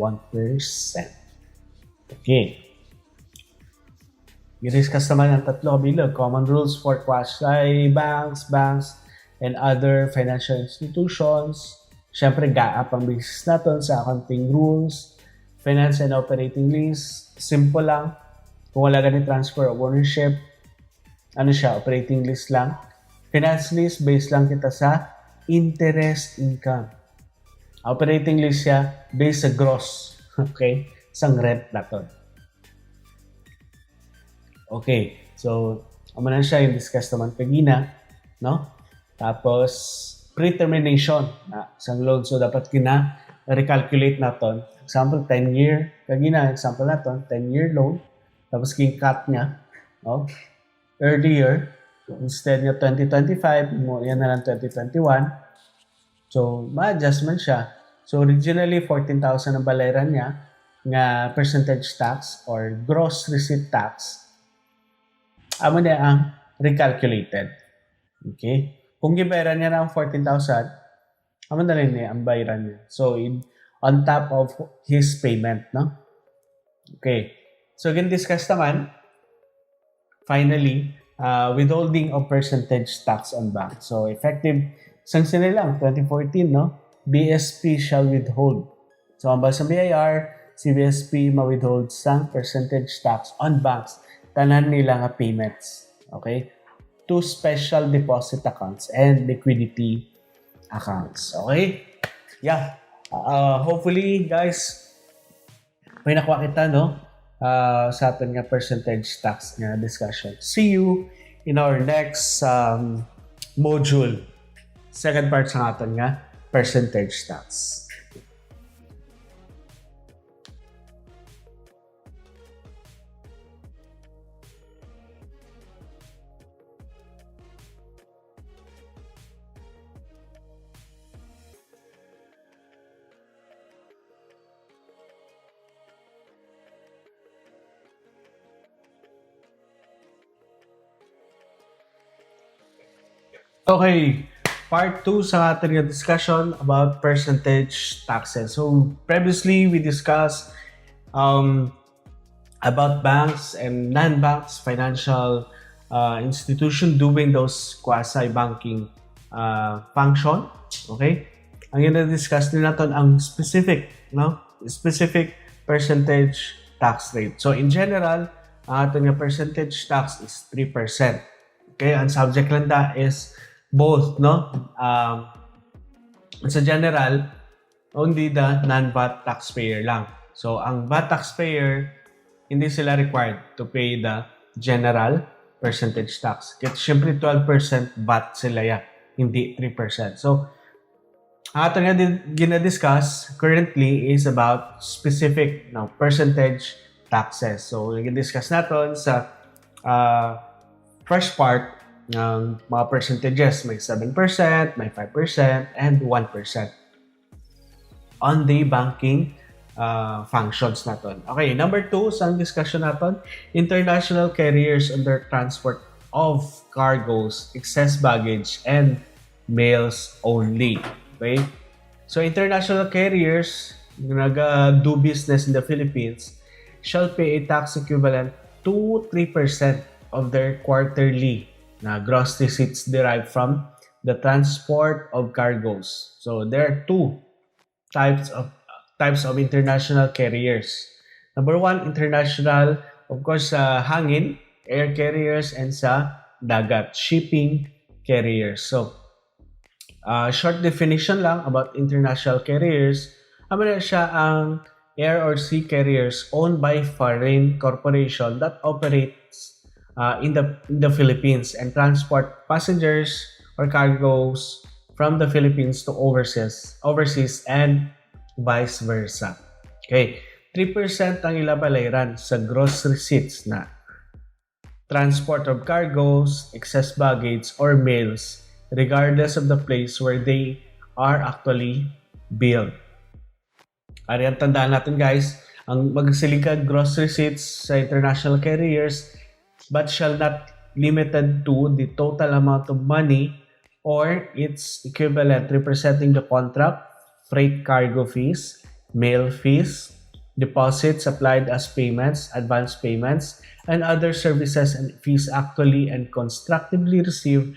Okay. I-discuss naman ang tatlo kabilang. Common rules for quasi banks, and other financial institutions. Siyempre, GAAP ang basis natin sa accounting rules. Finance and operating lease, simple lang. Kung wala ganit transfer of ownership, ano siya, operating lease lang. Finance lease, based lang kita sa interest income. Operating lease siya, based sa gross. Okay? Isang rent natin. Okay. So, amanan siya yung discuss naman kagina. No? Tapos, pre-termination na isang loan. So, dapat recalculate natin. Example, 10-year. Kagina, example natin, 10-year loan. Tapos, king-cut niya. No? Earlier, instead niya 2025, yan na lang 2021. So, ma-adjustment siya. So, originally, 14,000 ang balayaran niya nga percentage tax or gross receipt tax. Amo niya ang recalculated. Okay? Kung gibayaran niya ng 14,000, amo na rin niya ang bayaran niya. So, on top of his payment, no? Okay. So, again, discuss naman, finally, withholding of percentage tax on bank. So, effective, sanction lang, 2014, no? BSP shall withhold. So, ang sa BIR, si BSP ma-withhold sang percentage tax on banks. Tanan nila nga payments. Okay? To special deposit accounts and liquidity accounts. Okay? Yeah. Hopefully, guys, may nakuha kita, no? Sa atin nga percentage tax nga discussion. See you in our next module. Second part sa atin nga percentage tax. Okay, part 2 sa ating discussion about percentage taxes. So, previously we discussed about banks and non-banks financial institution doing those quasi-banking function. Okay? Ang i-discuss din natin ang specific, no? Specific percentage tax rate. So, in general, ang ating percentage tax is 3%. Okay? Ang subject lang da is both, no? Sa general, only the non-VAT taxpayer lang. So, ang VAT taxpayer, hindi sila required to pay the general percentage tax. Kasi syempre 12% VAT sila yan, hindi 3%. So, ato nga gina-discuss currently is about specific percentage taxes. So, i-discuss natin sa first part ng mga percentages. May 7%, may 5%, and 1%. On the banking functions naton. Okay, number 2 sa discussion naton, international carriers under transport of cargoes, excess baggage, and mails only. Okay? So international carriers do business in the Philippines shall pay a tax equivalent to 3% of their quarterly na gross receipts derived from the transport of cargoes. So there are two types of international carriers. Number one, international, of course, sa hangin, air carriers, and sa dagat, shipping carriers. So, short definition lang about international carriers. Ano na siya ang air or sea carriers owned by foreign corporation that operates in the Philippines and transport passengers or cargoes from the Philippines to overseas and vice versa. Okay, 3% ang ilabalayran sa gross receipts na transport of cargoes, excess baggage, or mails regardless of the place where they are actually billed. Ari ang tandaan natin guys, ang magsiligag gross receipts sa international carriers but shall not limited to the total amount of money or its equivalent representing the contract, freight cargo fees, mail fees, deposits applied as payments, advance payments, and other services and fees actually and constructively received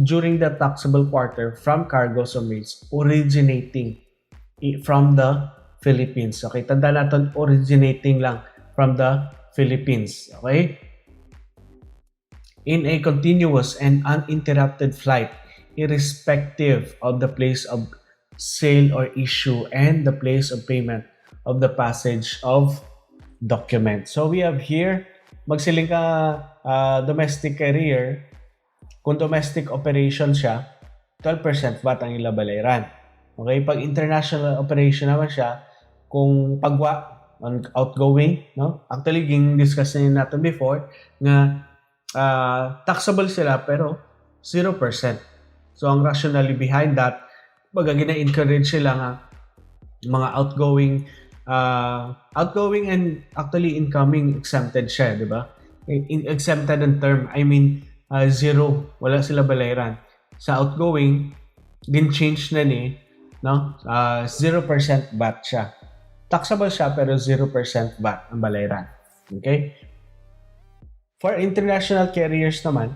during the taxable quarter from cargoes or mails originating from the Philippines. Okay, tanda natin originating lang from the Philippines. Okay? In a continuous and uninterrupted flight, irrespective of the place of sale or issue and the place of payment of the passage of document. So we have here, magsiling ka domestic carrier, kung domestic operation siya, 12% VAT ang ilabalayran. Okay, pag international operation naman siya, kung pagwa on outgoing, no? Actually, discuss natin before nga taxable sila pero 0%. So ang rationale behind that, baga gina-encourage sila nga mga outgoing and actually incoming exempted siya, di ba? Exempted in term, I mean zero, wala sila balayran. Sa outgoing, din change na ni, no? 0% VAT siya. Taxable siya pero 0% VAT ang balayran. Okay? For international carriers naman,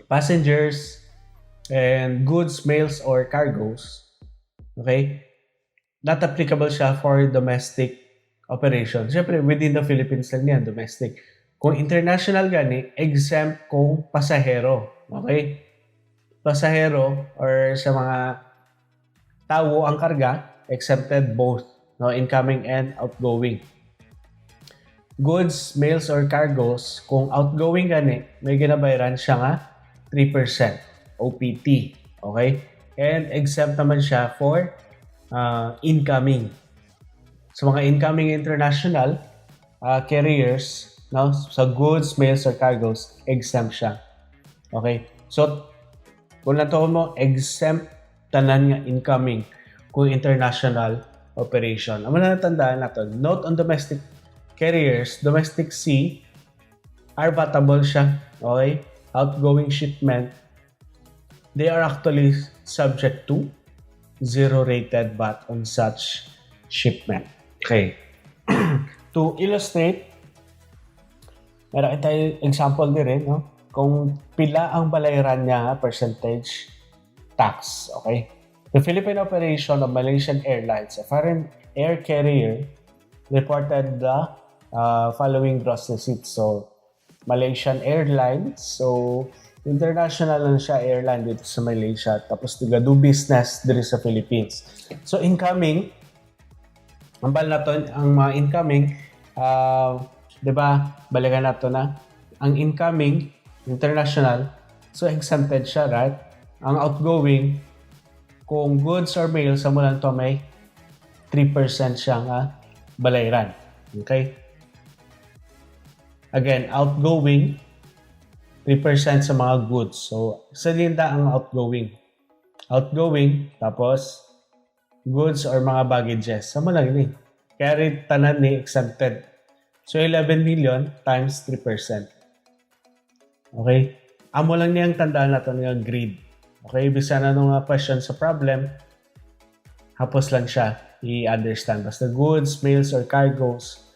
passengers and goods, mails, or cargoes, okay, not applicable siya for domestic operation. Siyempre, within the Philippines lang yan, domestic. Kung international gani, exempt kung pasahero. Okay? Pasahero or sa mga tao ang karga, exempted both, no, incoming and outgoing. Goods, mails, or cargoes, kung outgoing gani, may ginabayaran siya nga 3% OPT. Okay? And exempt naman siya for incoming. Sa mga incoming international carriers, no, sa goods, mails, or cargoes, exempt siya. Okay? So, kung nato mo, exempt tanan nga incoming kung international operation. Ang manatandaan nato, note on domestic carriers, domestic sea, are vatable siya. Okay? Outgoing shipment, they are actually subject to zero rated VAT on such shipment. Okay. To illustrate, meron tayong example din rin, no? Kung pila ang balayran niya percentage tax. Okay? The Philippine operation of Malaysian Airlines, a foreign air carrier, reported the following gross receipts. So, Malaysian Airlines. So, international lang siya airline dito sa Malaysia. Tapos, do business dito sa Philippines. So, incoming, ang mga incoming, di ba, balikan nato na, ang incoming, international, so exempted siya, right? Ang outgoing, kung goods or mail, sa mula to may 3% siyang balayran. Okay? Again, outgoing, 3% sa mga goods. So, sa linda ang outgoing. Outgoing, tapos goods or mga baggages. Sama lang ni. Kaya rin tanan ni exempted. So 11 million times 3%. Okay? Amo lang niyang tandaan natin nga grade. Okay? Bisa na nung question sa problem, hapos lang siya i-understand. Basta goods, mails, or cargoes,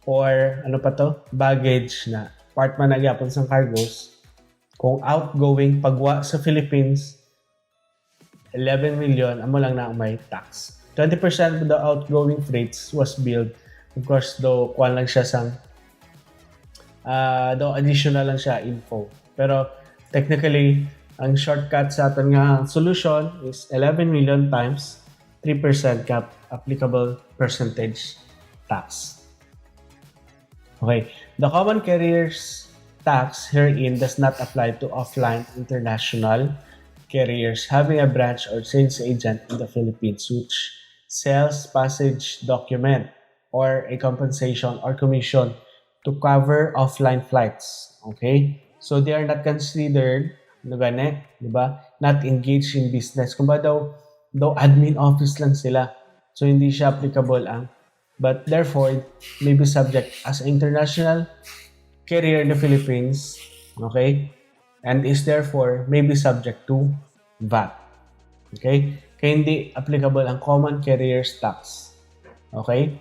or ano pa to? Baggage na part man nagyapon sa cargoes. Kung outgoing pagwa sa Philippines, 11 million, amo lang na may tax. 20% of the outgoing freights was billed. Of course, though, kuwan lang siya sang though additional lang siya info. Pero technically, ang shortcut sa aton nga solution is 11 million times 3% cap applicable percentage tax. Okay, the common carriers tax herein does not apply to offline international carriers having a branch or sales agent in the Philippines which sells passage document or a compensation or commission to cover offline flights. Okay? So they are not considered, di ba? Not engaged in business. Kung ba daw admin office lang sila. So hindi siya applicable ang but therefore may be subject as an international carrier in the Philippines, okay? And is therefore may be subject to VAT. Okay? Kaya hindi applicable ang common carriers tax. Okay?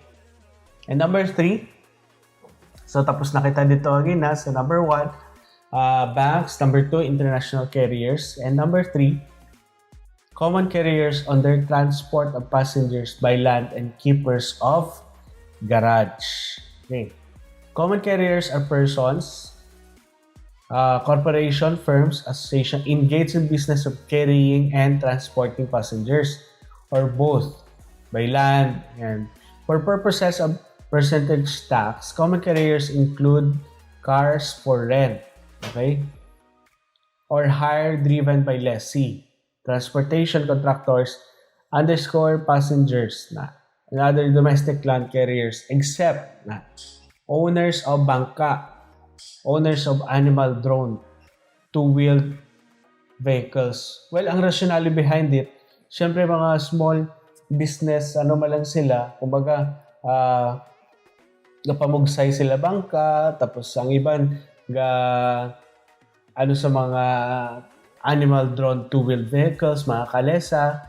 And number 3, so tapos na kita dito again na. So number 1, banks. Number 2, international carriers. And number 3, common carriers on their transport of passengers by land and keepers of garage. Okay. Common carriers are persons, corporation, firms, association engaged in business of carrying and transporting passengers or both by land. And for purposes of percentage tax, common carriers include cars for rent, okay, or hire driven by lessee, transportation contractors, underscore passengers na, and other domestic land carriers except na owners of bangka, owners of animal drone, two-wheeled vehicles. Well, ang rationale behind it, syempre mga small business, ano man lang sila, kumbaga, napamugsay sila bangka, tapos ang iban, ano sa mga animal drone two-wheeled vehicles, mga kalesa,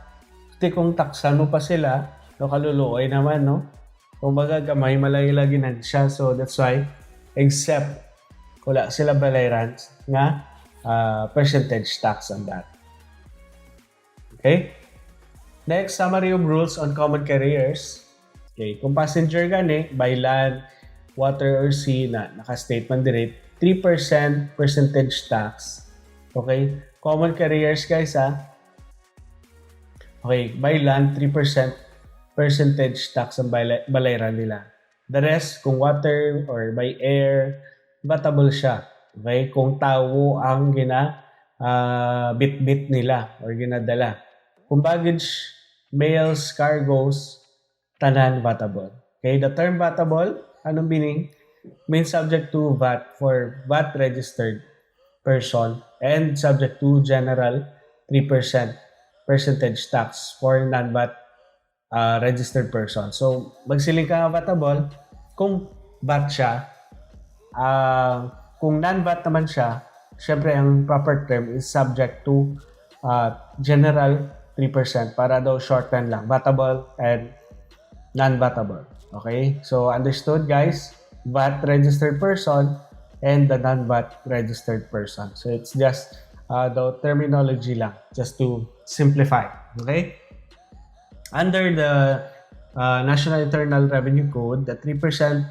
kasi kung taksan mo pa sila, no, kaluluoy naman, no? Kumbaga, gamay malay-laginan siya. So, that's why, except, wala sila balayran nga percentage tax on that. Okay? Next, summary of rules on common carriers. Okay, kung passenger gani, by land, water, or sea na naka-statement direct, 3% percentage tax. Okay? Common carriers, guys, okay, by land, 3% percentage tax ang balayran nila. The rest, kung water or by air, vatable siya. Okay? Kung tao ang bit-bit nila or ginadala. Kung baggage, mails, cargoes, tanan vatable. Okay? The term vatable, anong meaning? Means subject to VAT for VAT registered person and subject to general 3% percentage tax for non-VAT registered person. So, magsiling ka vatable kung VAT siya. Kung non-VAT naman siya, syempre ang proper term is subject to general 3% para daw shorten lang. Vatable and non-vatable. Okay? So, understood, guys? VAT registered person and the non-VAT registered person. So, it's just the terminology lang, just to simplify. Okay? Under the National Internal Revenue Code, the 3%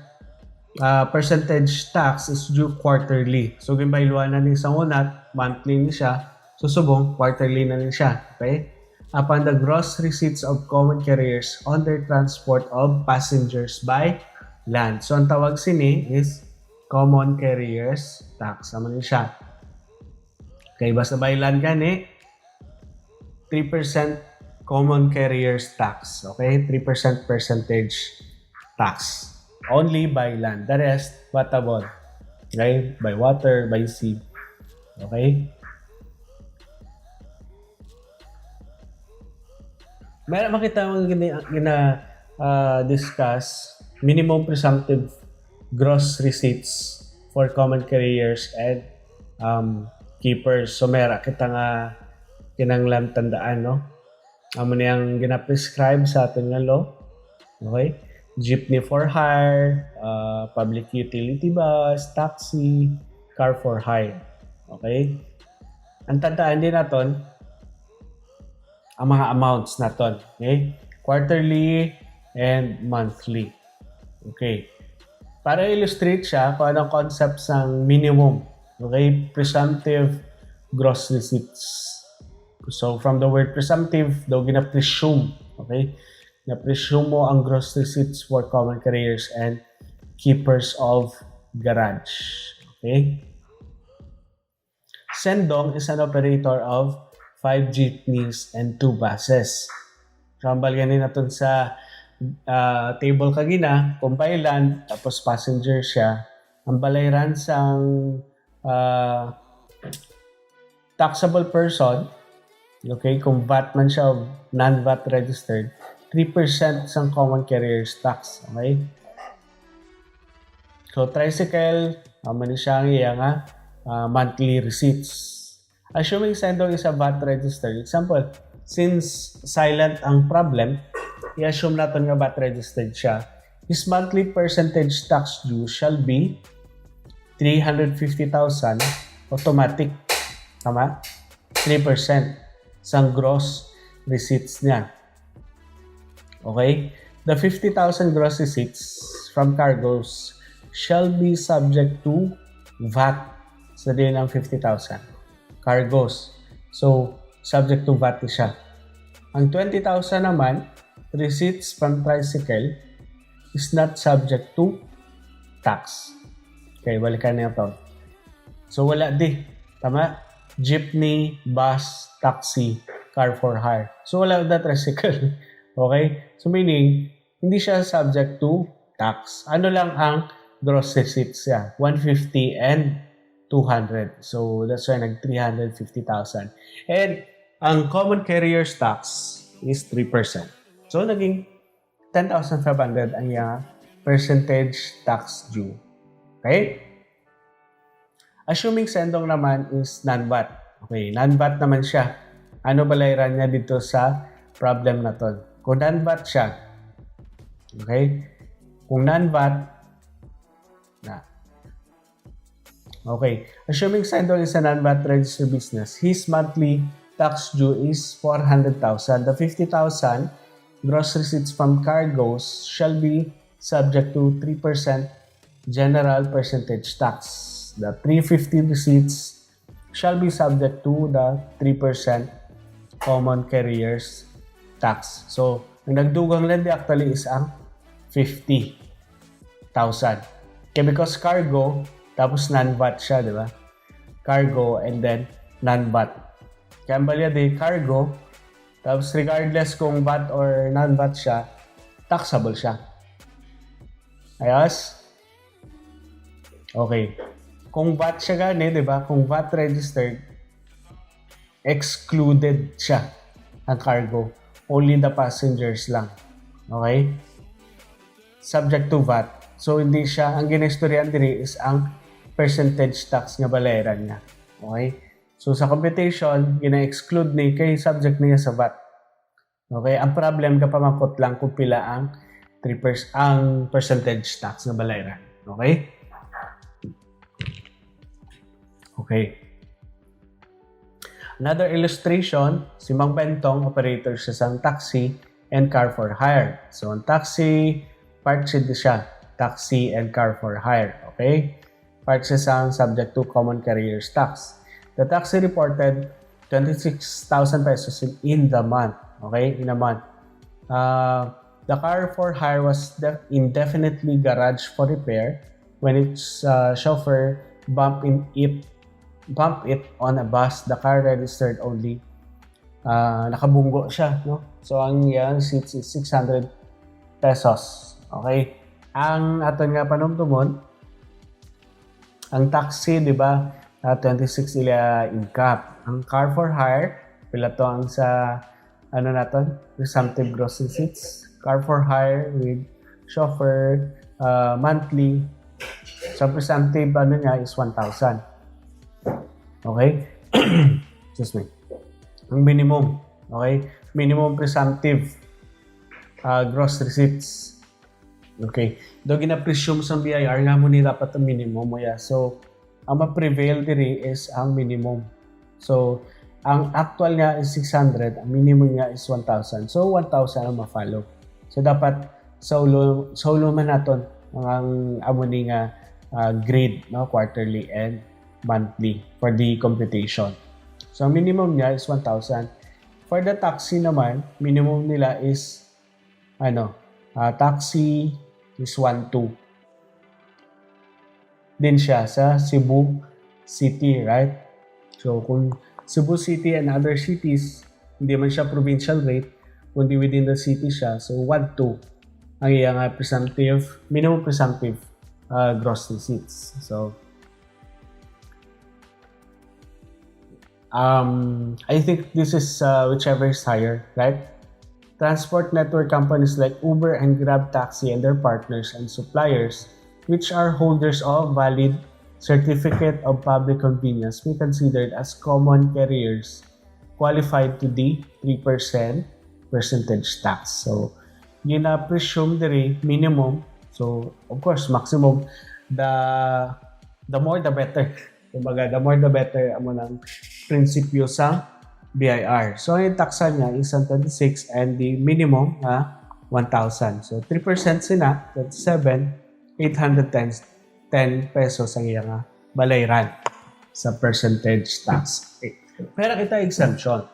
percentage tax is due quarterly. So, gimbailuan na ni sa unat, monthly ni siya. So, subong, quarterly na ni siya. Okay? Upon the gross receipts of common carriers on their transport of passengers by land. So, ang tawag sini is common carriers tax. Sama ni siya. Okay, basta by land gani, 3% common carriers tax. Okay? 3% percentage tax. Only by land. The rest, vatable. Okay? By water, by sea. Okay? May makita mo discuss minimum presumptive gross receipts for common carriers and keepers. So mera kita nga kinanglan tandaan, no? Amo niyang gina-prescribe sa aton nga law. Okay? Jeepney for hire, public utility bus, taxi, car for hire. Okay? Ang tandaan din naton ang mga amounts naton. Okay? Quarterly and monthly. Okay. Para illustrate siya kung anong concepts ng minimum. Okay? Presumptive gross receipts. So, from the word presumptive, daw gina-presume. Okay? Na-presume mo ang gross receipts for common carriers and keepers of garage. Okay? Sendong is an operator of 5 jeepneys and 2 buses. Rambal ganin natin sa table kagina, kumpilan, tapos passenger siya. Ang balayran sang taxable person, okay, kung VAT man siya o non-VAT registered, 3% sang common carriers tax. Okay? So, tricycle, man siya ang iya nga monthly receipts. Assuming sendong is a VAT registered, example, since silent ang problem, i-assume natin nga VAT registered siya, his monthly percentage tax due shall be 350,000 automatic. Tama? 3% sang gross receipts niya. Okay? The 50,000 gross receipts from cargoes shall be subject to VAT sa din ng 50,000. Cargoes. So, subject to VAT siya. Ang 20,000 naman, receipts from tricycle is not subject to tax. Okay, balikan na ito. So, wala di. Tama? Jeepney, bus, taxi, car for hire. So, wala na tricycle. Okay? So, meaning, hindi siya subject to tax. Ano lang ang gross receipts siya? 150 and 200. So, that's why nag-350,000. And, ang common carriers tax is 3%. So, naging 10,500 ang yung percentage tax due. Okay? Assuming sendong naman is non-VAT. Okay, non-VAT naman siya. Ano balayran niya dito sa problem na to? Kung non-VAT siya, okay? Kung non-VAT, na. Okay, assuming sendong is a non-VAT registered business, his monthly tax due is 400,000. The 50,000 gross receipts from cargoes shall be subject to 3% general percentage tax. The 350 receipts shall be subject to the 3% common carriers tax. So, ang nagdugang landi actually is ang 50,000. Okay, because cargo, tapos non-VAT siya, di ba? Cargo and then non-VAT. Kaya ang balya di cargo, tapos regardless kung VAT or non-VAT siya, taxable siya. Ayos? Okay. Kung VAT siya gani, di ba? Kung VAT registered, excluded siya ang cargo. Only the passengers lang. Okay? Subject to VAT. So, hindi siya, ang ginistoryan diri is ang percentage tax nga balayran niya. Okay? So, sa computation, gina-exclude ni kay subject niya sa VAT. Okay? Ang problem, kapamakot lang kung pila ang 3% ang percentage tax nga balayran. Okay? Okay. Another illustration, si Mang Bentong, operator siya sa taxi and car for hire. So, ang taxi, part siya. Taxi and car for hire. Okay? Part siya sa subject to common carriers tax. The taxi reported 26,000 pesos in the month. Okay? In a month. The car for hire was indefinitely garage for repair when its chauffeur bumped it on a bus. The car registered only nakabunggo siya, no? So ang yang seats is 600 pesos. Okay? Ang aton nga panumtumon, ang taxi, di ba, 26 ila in cap. Ang car for hire, pila to ang sa ano natin, presumptive gross receipts, car for hire with chauffeur, monthly. So presumptive ano niya is 1,000. Okay? Excuse me. Ang minimum. Okay? Minimum presumptive gross receipts. Okay. Do gina-presume sa BIR nga mo ni dapat ang minimum mo ya. So, ang ma-prevail diri is ang minimum. So, ang actual niya is 600, ang minimum niya is 1,000. So, 1,000 ang ma-follow. So, dapat sa ulo man naton ang amo ni nga grade, no, quarterly and monthly for the computation. So, ang minimum niya is 1,000. For the taxi naman, minimum nila is taxi is 1,200. Din siya sa Cebu City, right? So, kung Cebu City and other cities, hindi man siya provincial rate, kundi within the city siya. So, 1,200 ang iyang minimum presumptive gross receipts. So, I think this is whichever is higher, right? Transport network companies like Uber and Grab Taxi and their partners and suppliers, which are holders of valid certificate of public convenience, be considered as common carriers qualified to the 3% percentage tax. So, yun na presume diri minimum. So, of course, maximum. The more the better. Kumbaga, the more the better amo ng prinsipyo sa BIR. So, yung taksa niya is 26 and the minimum 1,000. So, 3% sina, that's 7, 810 pesos ang iyang balayran sa percentage tax. Pero kita exemption.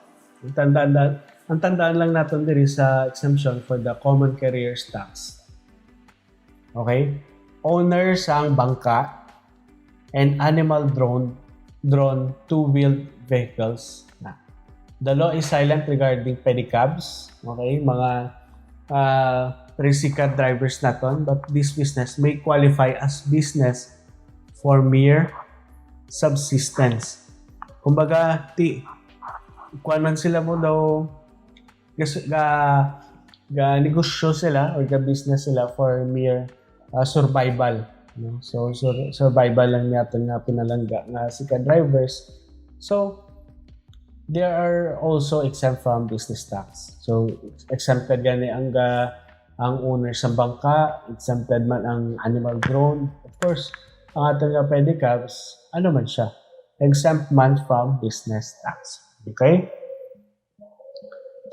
Ang tandaan lang natin diri sa exemption for the common carriers tax. Okay? Owners ang bangka and animal drone two-wheeled vehicles. The law is silent regarding pedicabs, okay? Mga tricycle drivers naton, but this business may qualify as business for mere subsistence. Kumbaga, kuan man sila mo daw negosyo sila or business sila for mere survival. No? So, survival lang natin nga pinalangga nga sika drivers. So, they are also exempt from business tax. So, exempted gani ang owners sa bangka, exempted man ang animal drone. Of course, ang ating pedicabs, ano man siya, exempt man from business tax. Okay?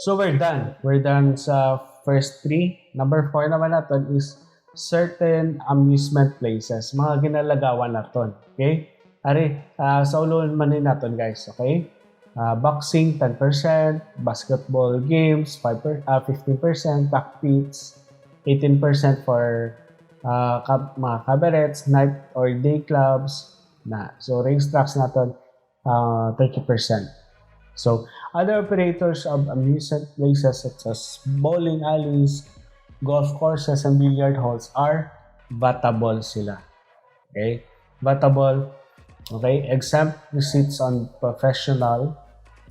So, we're done. We're done sa first 3. Number 4 naman natin is certain amusement places. Mga ginalagawan natin. Okay? Ari, sa ulo man natin guys. Okay? Boxing 10%, basketball games 15%, cockpits 18% for mga cabarets, night or day clubs na. So racetracks natin 30%. So other operators of amusement places such as bowling alleys, golf courses and billiard halls are vatable sila. Okay? Vatable. Okay? Exempt receipts on professional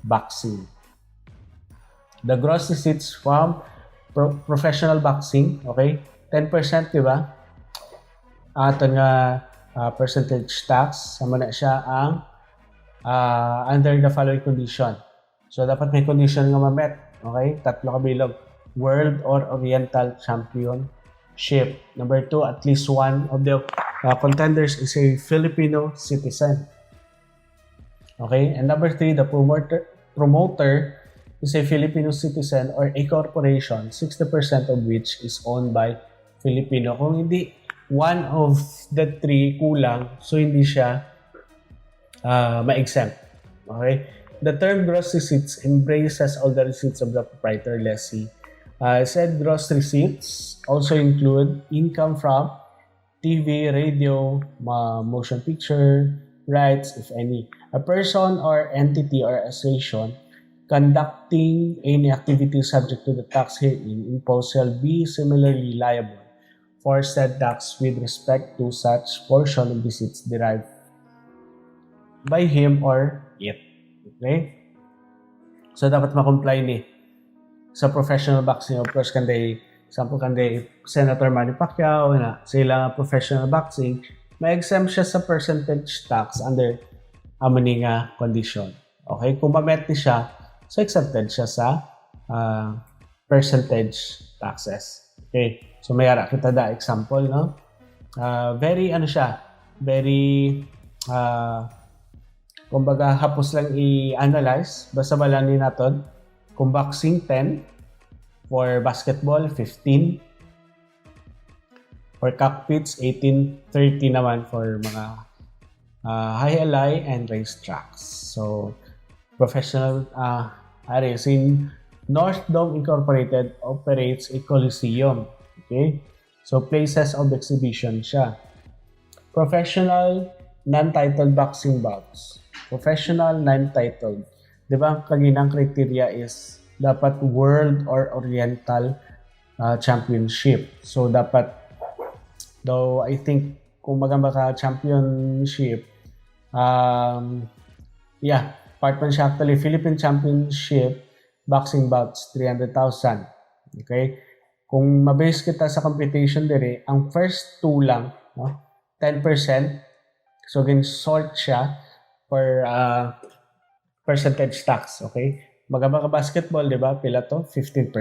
boxing. The gross receipts from professional boxing, okay? 10%, di ba? Ato nga percentage tax, sama na siya ang under the following condition. So, dapat may condition nga ma-met, okay? 3 kabilog. World or Oriental Championship. Number 2, at least one of the contenders is a Filipino citizen. Okay? And number 3, the promoter is a Filipino citizen or a corporation, 60% of which is owned by Filipino. Kung hindi one of the 3 kulang, so hindi siya ma-exempt. Okay? The term gross receipts embraces all the receipts of the proprietor lessee. Said gross receipts also include income from TV, radio, motion picture, rights, if any. A person or entity or association conducting any activity subject to the tax herein imposed shall be similarly liable for said tax with respect to such portion of receipts derived by him or it. Okay? So, dapat ma-comply ni. sa professional boxing, of course, example, Senator Manny Pacquiao, na sila professional boxing, may exempt siya sa percentage tax under amani nga condition. Okay? Kung ma-met ni siya, so exempted siya sa percentage taxes. Okay? So, may ara kita da example, no? Very, kumbaga, hapos lang i-analyze. Basta malanin natin, kung boxing, 10. For basketball, 15. For cockpits, 18. 30 naman for mga high-LI and racetracks. So, professional, in North Dome Incorporated operates a coliseum. Okay? So, places of exhibition siya. Professional, non-titled boxing bouts. Professional, non-titled. Di ba, kaginang criteria is dapat world or oriental championship. So, dapat, though I think, kung magamba championship, part man siya actually, Philippine Championship, boxing bouts, 300,000. Okay? Kung mabase kita sa computation dire, ang first two lang, no? 10%. So, sort siya per percentage tax. Okay? Magaba ka basketball, di ba? Pila to? 15%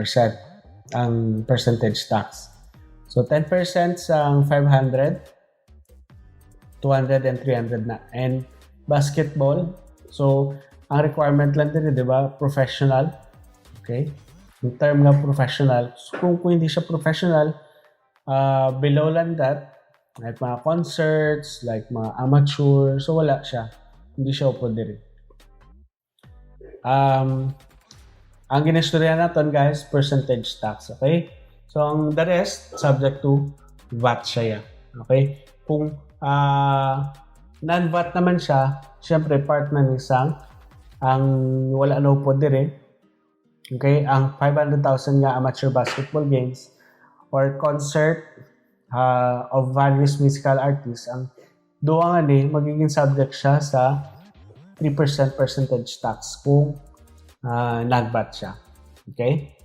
ang percentage tax. So, 10% sa 500, 200 and 300 na. And basketball, so, ang requirement lang din, di ba? Professional. Okay? Yung term nga professional. So, kung hindi siya professional, below lang that, like mga concerts, like mga amateur, so wala siya. Hindi siya upo din. Ang ginistorya natin, guys, percentage tax. Okay? So, ang the rest, subject to VAT siya. Okay? Kung non-VAT naman siya, syempre part na isang ang wala na upo din. Okay? Ang 500,000 nga amateur basketball games or concert of various musical artists, ang duwa nga magiging subject siya sa 3% percentage tax kung nag-VAT siya. Okay?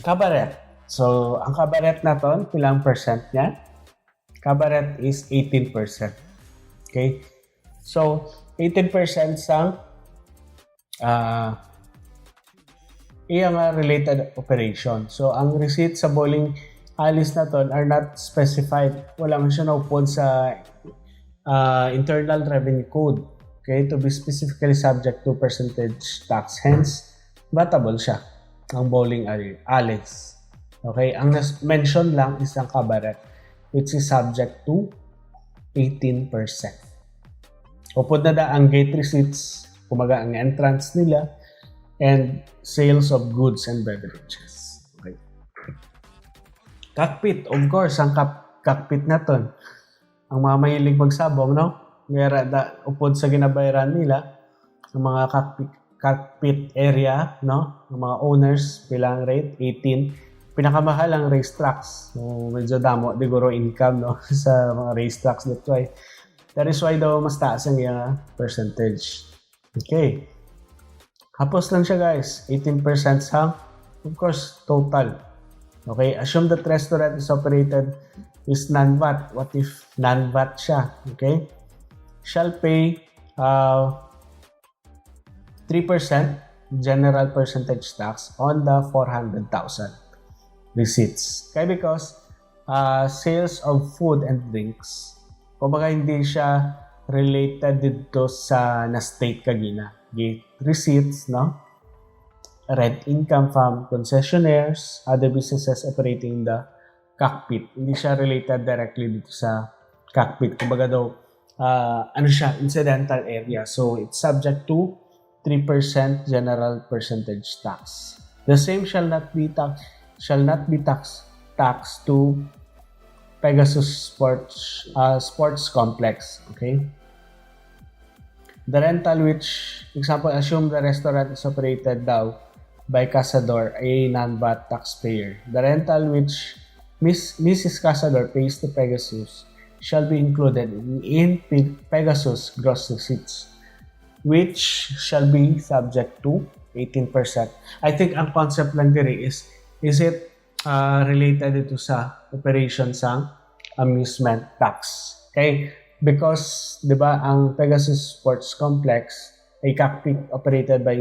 Cabaret. So, ang cabaret natin, ilang percent niya? Cabaret is 18%. Okay? So, 18% sa iyang related operation. So, ang receipt sa bowling alis natin are not specified. Wala man siya naupod sa Internal Revenue Code. Okay? To be specifically subject to percentage tax. Hence, vatable siya ang bowling alis. Okay? Ang mention lang is ang cabaret, which is subject to 18%. Upod na ang gate receipts, kumaga ang entrance nila, and sales of goods and beverages. Okay. Cockpit, of course, ang cockpit natin. Ang mga mahilig magsabong, no? Upod sa ginabayaran nila, ang mga cockpit area, no? Ang mga owners, pilang rate, 18. Pinakamahal ang racetracks. So, medyo damo, diguro income, no? Sa mga racetracks. That is why daw mas taas ang percentage. Okay. Hapos lang siya, guys. 18% sa, of course, total. Okay. Assume that restaurant is operated is non-VAT. What if non-VAT siya? Okay. Shall pay 3% general percentage tax on the 400,000 receipts. Okay, because sales of food and drinks, kumbaga hindi siya related dito sa na-state kagina. Gate receipts, no? Rent income from concessionaires, other businesses operating the cockpit. Hindi siya related directly dito sa cockpit. Kumbaga daw, incidental area. So, it's subject to 3% general percentage tax. The same shall not be taxed to Pegasus Sports Complex. Okay? The rental which, example, assume the restaurant is operated daw by Casador, a non-VAT taxpayer. The rental which Mrs. Casador pays to Pegasus shall be included in Pegasus gross receipts, which shall be subject to 18%. I think ang concept lang diri is it related ito sa operation sang amusement tax. Okay? Because, di ba, ang Pegasus Sports Complex ay cockpit operated by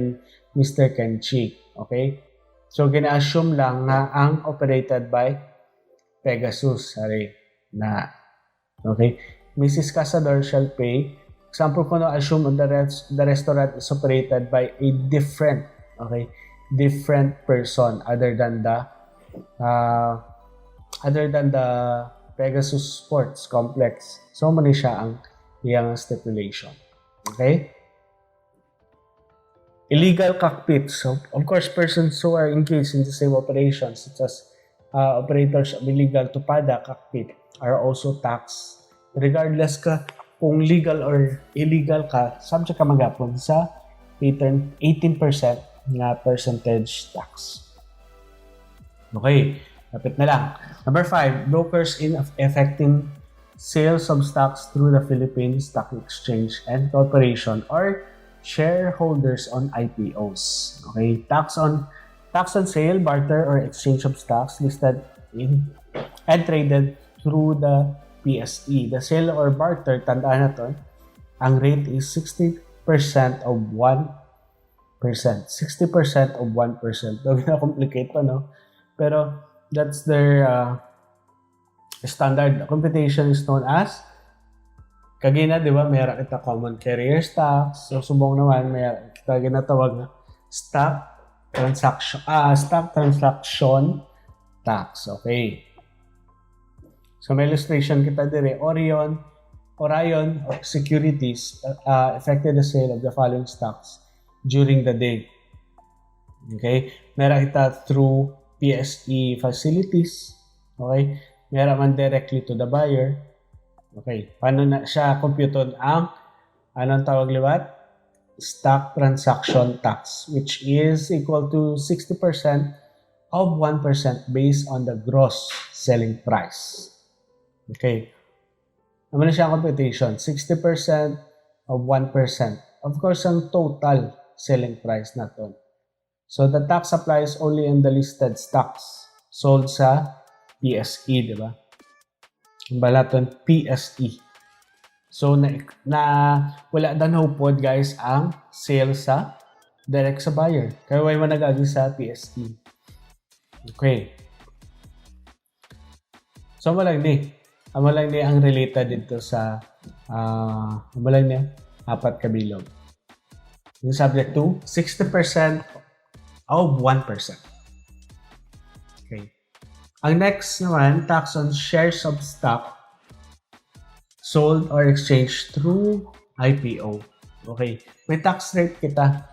Mr. Kenchi. Okay? So, gina-assume lang na ang operated by Pegasus. Sorry. Na. Okay? Mrs. Casador shall pay. Example ko na assume the restaurant is operated by a different, okay, different person other than the Pegasus Sports Complex. So, mali siya ang iyang stipulation. Okay? Illegal cockpits. So, of course, persons who are engaged in the same operations, such as operators of illegal tupada cockpit, are also taxed. Regardless ka kung legal or illegal ka, subject ka magapon sa 18% na percentage tax. Okay, lapit na lang. Number 5, brokers in effecting sales of stocks through the Philippine Stock Exchange and Corporation or shareholders on IPOs. Okay, tax on sale, barter, or exchange of stocks listed in and traded through the PSE. The sale or barter, tandaan na to, ang rate is 60% of 1%. 60% of 1%. Huwag na complicate pa, no? Pero that's their standard computation is known as kagina, di ba, mayroon kita common carrier stocks. So, subong naman, mayroon kita ginatawag na stock transaction tax. Okay. So, may illustration kita dire. Orion Securities effected the sale of the following stocks during the day. Okay? Meron kita through PSE facilities. Okay? Meron man directly to the buyer. Okay. Paano na siya computed ang anong tawag liwat? Stock transaction tax, which is equal to 60% of 1% based on the gross selling price. Okay. Ano na siya ang computation? 60% of 1%. Of course, ang total selling price na to. So, the tax applies only in the listed stocks sold sa PSE, di ba? Balaton, PSE. So, wala dan hopod, guys, ang sale sa direct sa buyer. Kaya why mo nagagi sa PSE. Okay. So, malang ni ang related dito sa apat kabilog. Yung subject to 60% of 1%. Okay. Ang next naman, tax on shares of stock sold or exchanged through IPO. Okay. May tax rate kita.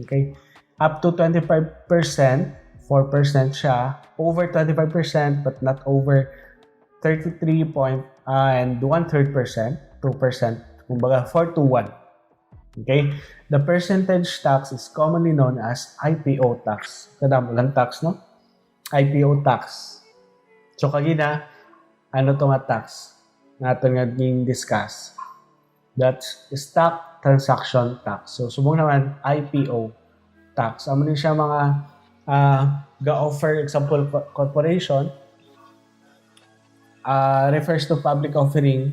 Okay. Up to 25%, 4% siya. Over 25%, but not over 33 and 1/3%, 2%, kumbaga 4 to 1. Okay? The percentage tax is commonly known as IPO tax. Kadamo lang tax, no? IPO tax. So, kagina, ano to nga tax? Nato nga ging discuss. That's stock transaction tax. So, subong naman, IPO tax. Amo din siya mga ga-offer, example, corporation, refers to public offering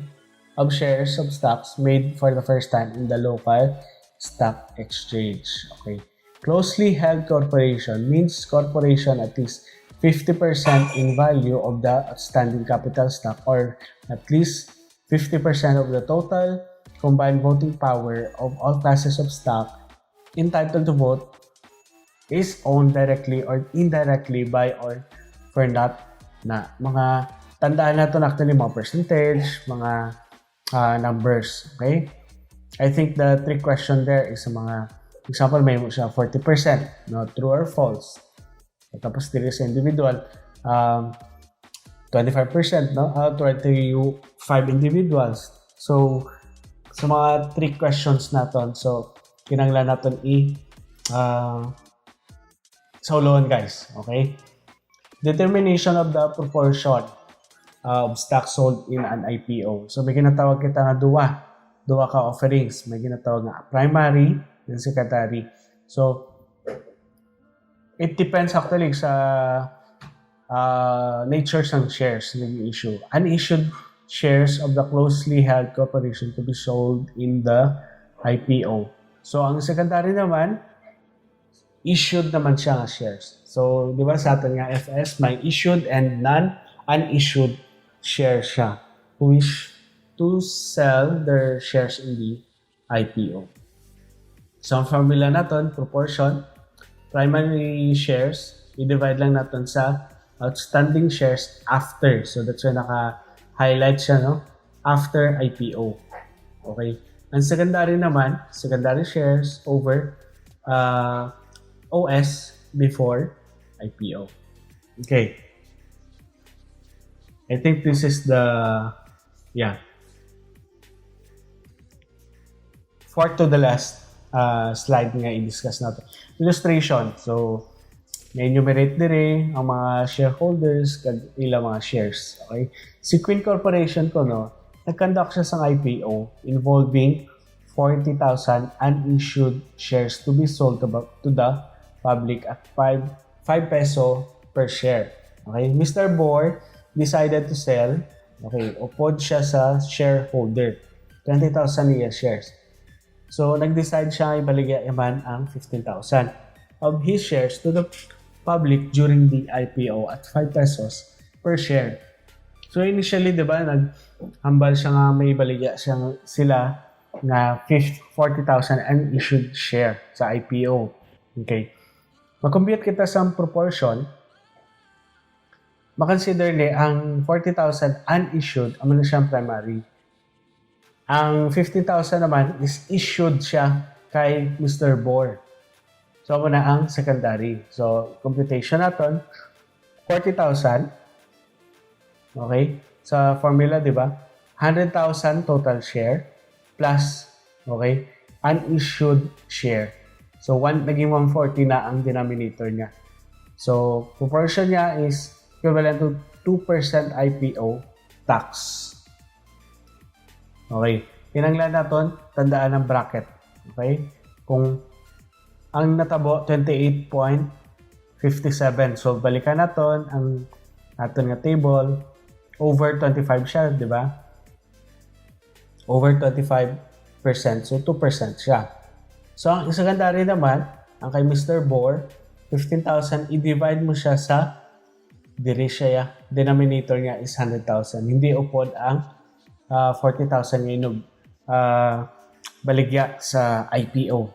of shares of stocks made for the first time in the local stock exchange. Okay. Closely held corporation means corporation at least 50% in value of the outstanding capital stock or at least 50% of the total combined voting power of all classes of stock entitled to vote is owned directly or indirectly by or for not na mga tandaan natin actually mga percentage, mga numbers. Okay? I think the trick question there is sa mga, example, may mo siya 40%, no? True or false. Tapos dito sa individual, 25%, no? 25 individuals. So, sa mga trick questions natin, so, kinanglan natin sauluhan, guys. Okay? Determination of the proportion of stock sold in an IPO. So, may ginatawag kita nga duwa ka offerings. May ginatawag nga primary and secondary. So, It depends actually sa nature ng shares na issue. Unissued shares of the closely held corporation to be sold in the IPO. So, ang secondary naman, issued naman siya ng shares. So, di ba sa atin nga FS, may issued and non-unissued shares siya who wish to sell their shares in the IPO. So, ang formula natin, proportion, primary shares, i-divide lang natin sa outstanding shares after. So, that's why naka-highlight siya, no? After IPO. Okay? Ang secondary naman, secondary shares over OS before IPO. Okay. I think this is the, fourth to the last slide nga i-discuss natin. Illustration. So, na-enumerate dire ang mga shareholders kag ilang mga shares. Okay? Si Queen Corporation ko, no, nag-conduct siya sa IPO involving 40,000 unissued shares to be sold to the public at 5 peso per share. Okay? Mr. Bohr decided to sell, okay, upod siya sa shareholder, 20,000 niya shares. So, nag-decide siya ibaligya naman ang 15,000 of his shares to the public during the IPO at 5 pesos per share. So, initially, di ba, naghambal siya nga may ibaligya sila na 40,000 unissued share sa IPO. Okay. Mag-compute kita sa proportion, makonsider ni ang 40,000 unissued, ano na siyang primary. Ang 15,000 naman is issued siya kay Mr. Bohr. So, ako na ang secondary. So, computation natin, 40,000. Okay? Sa formula, di ba? 100,000 total share plus, okay, unissued share. So, naging 140 na ang denominator niya. So, proportion niya is equivalent to 2% IPO tax. Okay. Kinanglan natin, tandaan ng bracket. Okay? Kung ang natabo, 28.57. So, balikan natin ang aton nga table. Over 25 siya, di ba? Over 25%. So, 2% siya. So, ang secondary naman, ang kay Mr. Bohr, 15,000, i-divide mo siya sa denominator niya is 100,000. Hindi upod ang 40,000 ngayon baligya sa IPO.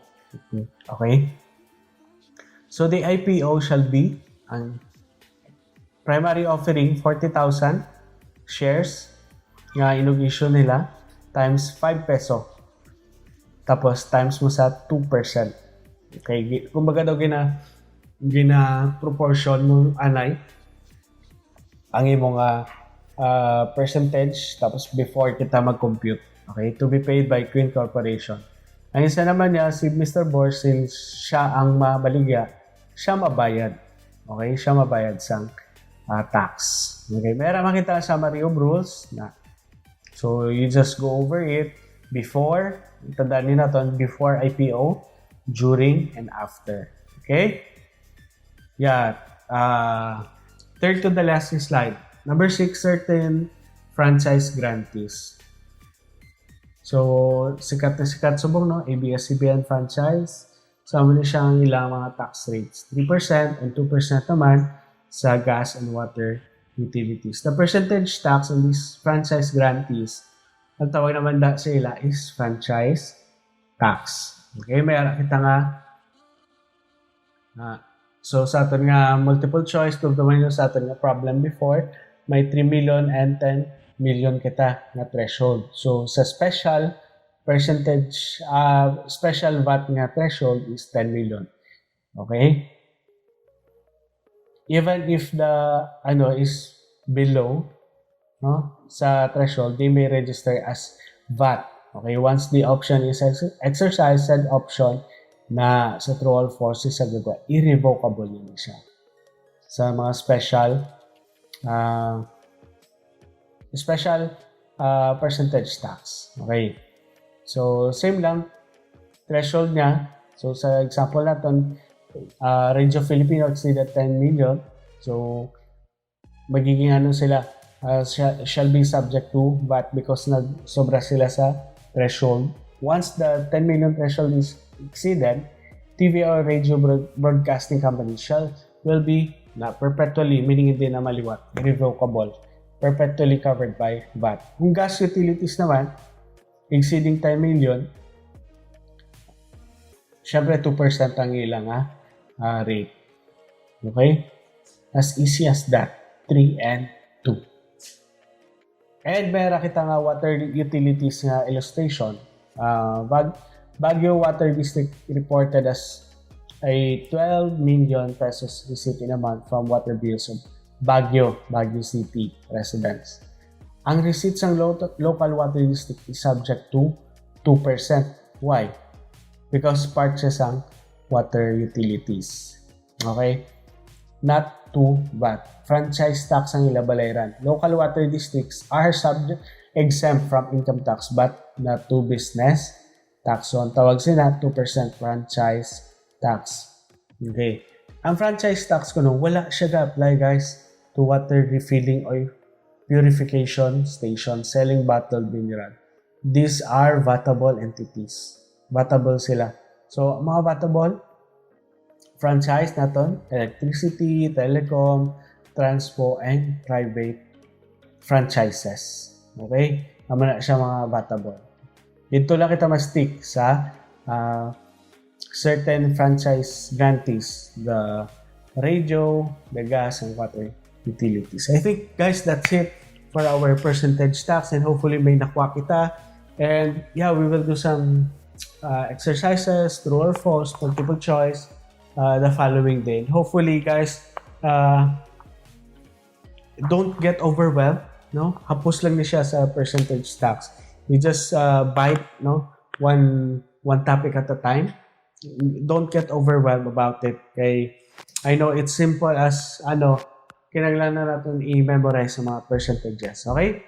Okay? So, the IPO shall be ang primary offering 40,000 shares nga inog-issue nila times 5 peso. Tapos, times mo sa 2%. Okay? Kumbaga daw gina-proportion mo anay ang imong percentage tapos before kita mag-compute. Okay? To be paid by Queen Corporation. Ang isa naman niya, si Mr. Bohr, since siya ang mabaligya, siya mabayad. Okay? Siya mabayad sa tax. Okay? Meron makita sa summary of rules na. So, you just go over it before, tandaan nyo natin, before IPO, during, and after. Okay? Yeah. Third to the last slide. Number 6, certain franchise grantees. So, sikat na sikat subong, no? ABS-CBN franchise. Sama na siyang ilang mga tax rates. 3% and 2% naman sa gas and water utilities. The percentage tax on these franchise grantees, ang tawag naman sa ila is franchise tax. Okay? May kita nga so, sa atin nga multiple choice, kung naman sa atin nga problem before, may 3 million and 10 million kita na threshold. So, sa special percentage, special VAT nga threshold is 10 million. Okay? Even if the is below sa threshold, they may register as VAT. Okay? Once the option is exercised, said option na sa true or false sa gagawa, irrevocable yun siya. Sa mga special percentage tax. Okay. So, same lang. Threshold niya. So, sa example natin, range of Filipino exceeded 10 million. So, magiging ano sila, shall be subject to VAT because sobra sila sa threshold. Once the 10 million threshold is exceeded, TV or radio broadcasting company will be perpetually, meaning hindi na maliwat, revocable, perpetually covered by VAT. Kung gas utilities naman, exceeding 10 million, syempre 2% ang ilang rate. Okay? As easy as that. 3 and 2. And meron kita nga water utilities nga illustration. Baguio Water District reported as a 12 million pesos receipt in a month from water bills of Baguio City residents. Ang receipts ng local water district is subject to 2%. Why? Because part siya sang water utilities. Okay? Not to VAT. Franchise tax ang ilabalayran. Local water districts are exempt from income tax but not to business tax. So, ang tawag sila 2% franchise tax. Okay. Ang franchise tax ko nung wala siya ga-apply guys to water refilling or purification station selling bottled mineral. These are vatable entities. Vatable sila. So, mga vatable, franchise naton, electricity, telecom, transpo, and private franchises. Okay? Naman na siya mga vatable. Dito lang kita ma-stick sa certain franchise grantees, the radio, the gas, and water utilities. I think, guys, that's it for our percentage tax, and hopefully may nakuha kita. And yeah, we will do some exercises, true or false, multiple choice, the following day. And hopefully, guys, don't get overwhelmed. No, hapos lang ni siya sa percentage tax. You just bite, one topic at a time. Don't get overwhelmed about it. Okay? I know it's simple as kinaglan na natin i-memorize sa mga percentages. Okay?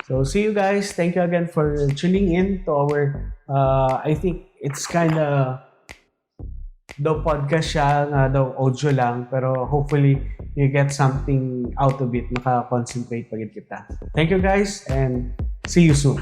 So, see you guys. Thank you again for tuning in to our, I think it's kinda, though podcast siya, though audio lang, pero hopefully you get something out of it. Maka-concentrate pa rin kita. Thank you guys and see you soon.